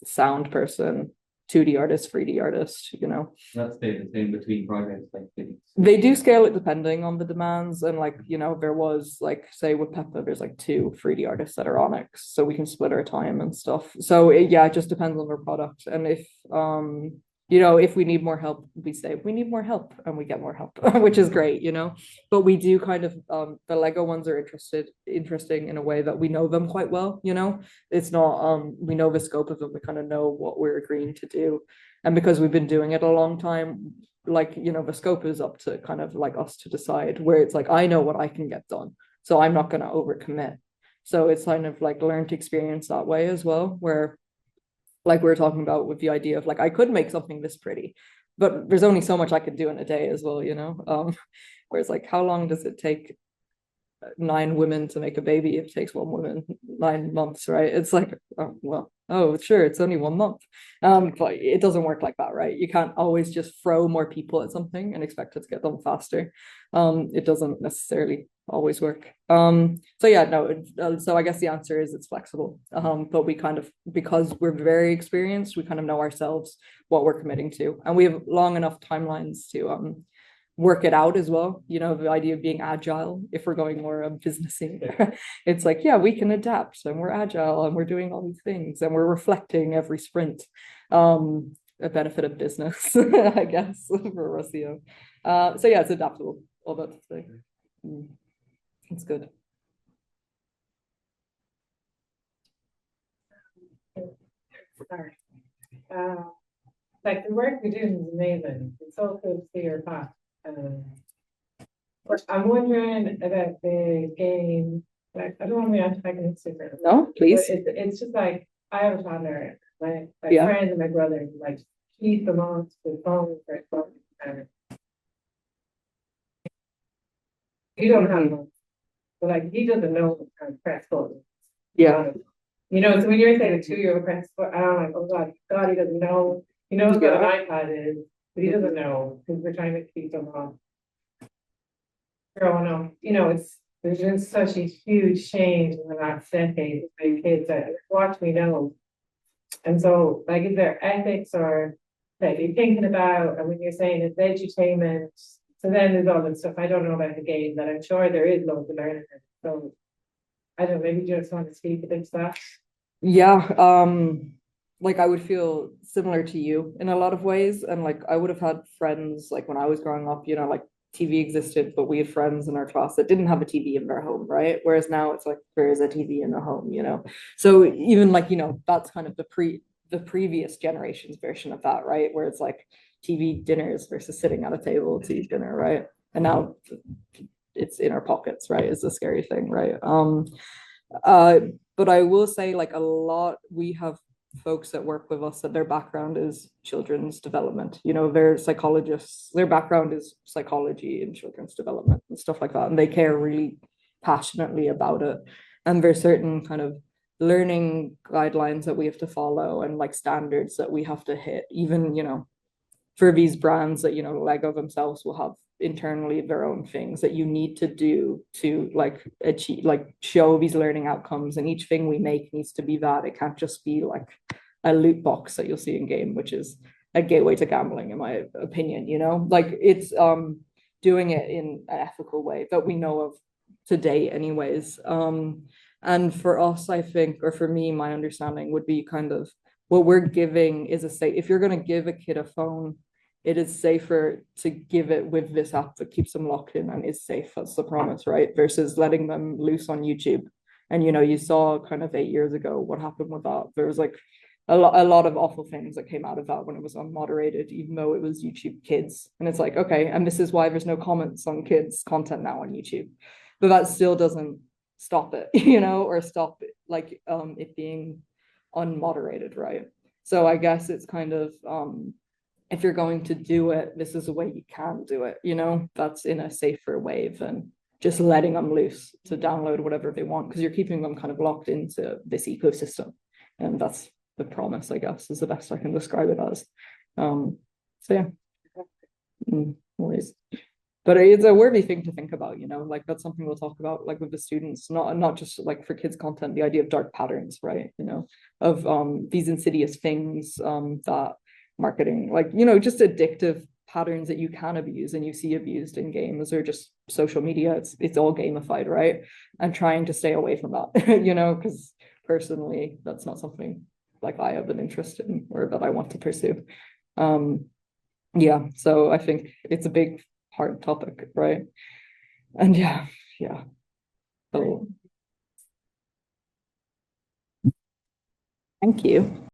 [SPEAKER 1] sound person, 2D artist, 3D artist, you know.
[SPEAKER 10] That's the same between projects, like
[SPEAKER 1] they do scale it depending on the demands, and like, you know, there was like, say with Peppa, there's like 2 3D artists that are Onyx, so we can split our time and stuff. So it just depends on the product, and if you know, if we need more help, we say we need more help, and we get more help, which is great, you know. But we do kind of the Lego ones are interesting in a way that we know them quite well, you know. It's not we know the scope of them, we kind of know what we're agreeing to do, and because we've been doing it a long time, like, you know, the scope is up to kind of like us to decide, where it's like, I know what I can get done, so I'm not going to overcommit. So it's kind of like learned experience that way as well, where like we were talking about with the idea of like, I could make something this pretty, but there's only so much I could do in a day as well, you know. Whereas like, how long does it take 9 women to make a baby? If it takes 1 woman 9 months, right? It's like, oh sure, it's only 1 month. But it doesn't work like that, right? You can't always just throw more people at something and expect it to get done faster. It doesn't necessarily always work. So yeah, no, so I guess the answer is it's flexible. But we kind of, because we're very experienced, we kind of know ourselves what we're committing to, and we have long enough timelines to work it out as well. You know, the idea of being agile, if we're going more businessy, it's like, yeah, we can adapt, and we're agile, and we're doing all these things, and we're reflecting every sprint. A benefit of business, I guess, for Rocio. So yeah, it's adaptable, all that to say. It's good.
[SPEAKER 11] Sorry. Like the work you're doing is amazing. It's so cool to see your path. But I'm wondering about the game. Like, I don't want to be antagonistic.
[SPEAKER 1] No, please.
[SPEAKER 11] It's just like, I have a toddler. My friends and my brother like keep them on the phone for fun. You don't have one. But like, he doesn't know how to press buttons.
[SPEAKER 1] Yeah.
[SPEAKER 11] You know, so when you're saying a 2-year-old press button, I'm like, oh God, he doesn't know. He knows what an iPad is, but he doesn't know, because we're trying to keep them on. Growing up, you know, there's been such a huge change in the last decade with kids that watch me know. And so, like, is there ethics or that you're thinking about, and when you're saying it's edutainment, so then there's all that stuff I don't know about the game that I'm sure there is loads of learning. So I don't know, maybe you just want to speak a bit to that.
[SPEAKER 1] Yeah, like I would feel similar to you in a lot of ways. And like I would have had friends like when I was growing up, you know, like TV existed, but we had friends in our class that didn't have a TV in their home, right? Whereas now it's like there is a TV in the home, you know. So even like, you know, that's kind of the previous generation's version of that, right? Where it's like TV dinners versus sitting at a table to eat dinner, right? And now it's in our pockets, right? Is the scary thing, right? But I will say, like a lot, we have folks that work with us that their background is children's development. You know, they're psychologists. Their background is psychology and children's development and stuff like that, and they care really passionately about it. And there's certain kind of learning guidelines that we have to follow and like standards that we have to hit. Even, you know, for these brands that, you know, Lego themselves will have internally their own things that you need to do to like achieve, like show these learning outcomes, and each thing we make needs to be that. It can't just be like a loot box that you'll see in game, which is a gateway to gambling in my opinion, you know. Like it's doing it in an ethical way that we know of today anyways. And for us, I think, or for me, my understanding would be kind of what we're giving is a safe, if you're going to give a kid a phone, it is safer to give it with this app that keeps them locked in and is safe. That's the promise, right? Versus letting them loose on YouTube. And, you know, you saw kind of 8 years ago what happened with that. There was like a lot of awful things that came out of that when it was unmoderated, even though it was YouTube Kids. And it's like, okay, and this is why there's no comments on kids content now on YouTube. But that still doesn't stop it, you know, or stop it, like it being unmoderated, right? So I guess it's kind of if you're going to do it, this is a way you can do it, you know, that's in a safer way than just letting them loose to download whatever they want, because you're keeping them kind of locked into this ecosystem. And that's the promise, I guess, is the best I can describe it as. So yeah, always. But it's a worthy thing to think about, you know, like that's something we'll talk about like with the students, not just like for kids content, the idea of dark patterns, right? You know, of these insidious things that marketing, like, you know, just addictive patterns that you can abuse and you see abused in games or just social media. It's all gamified, right? And trying to stay away from that, you know, because personally, that's not something like I have an interest in or that I want to pursue. Yeah, so I think it's a big hard topic, right? And yeah. So thank you.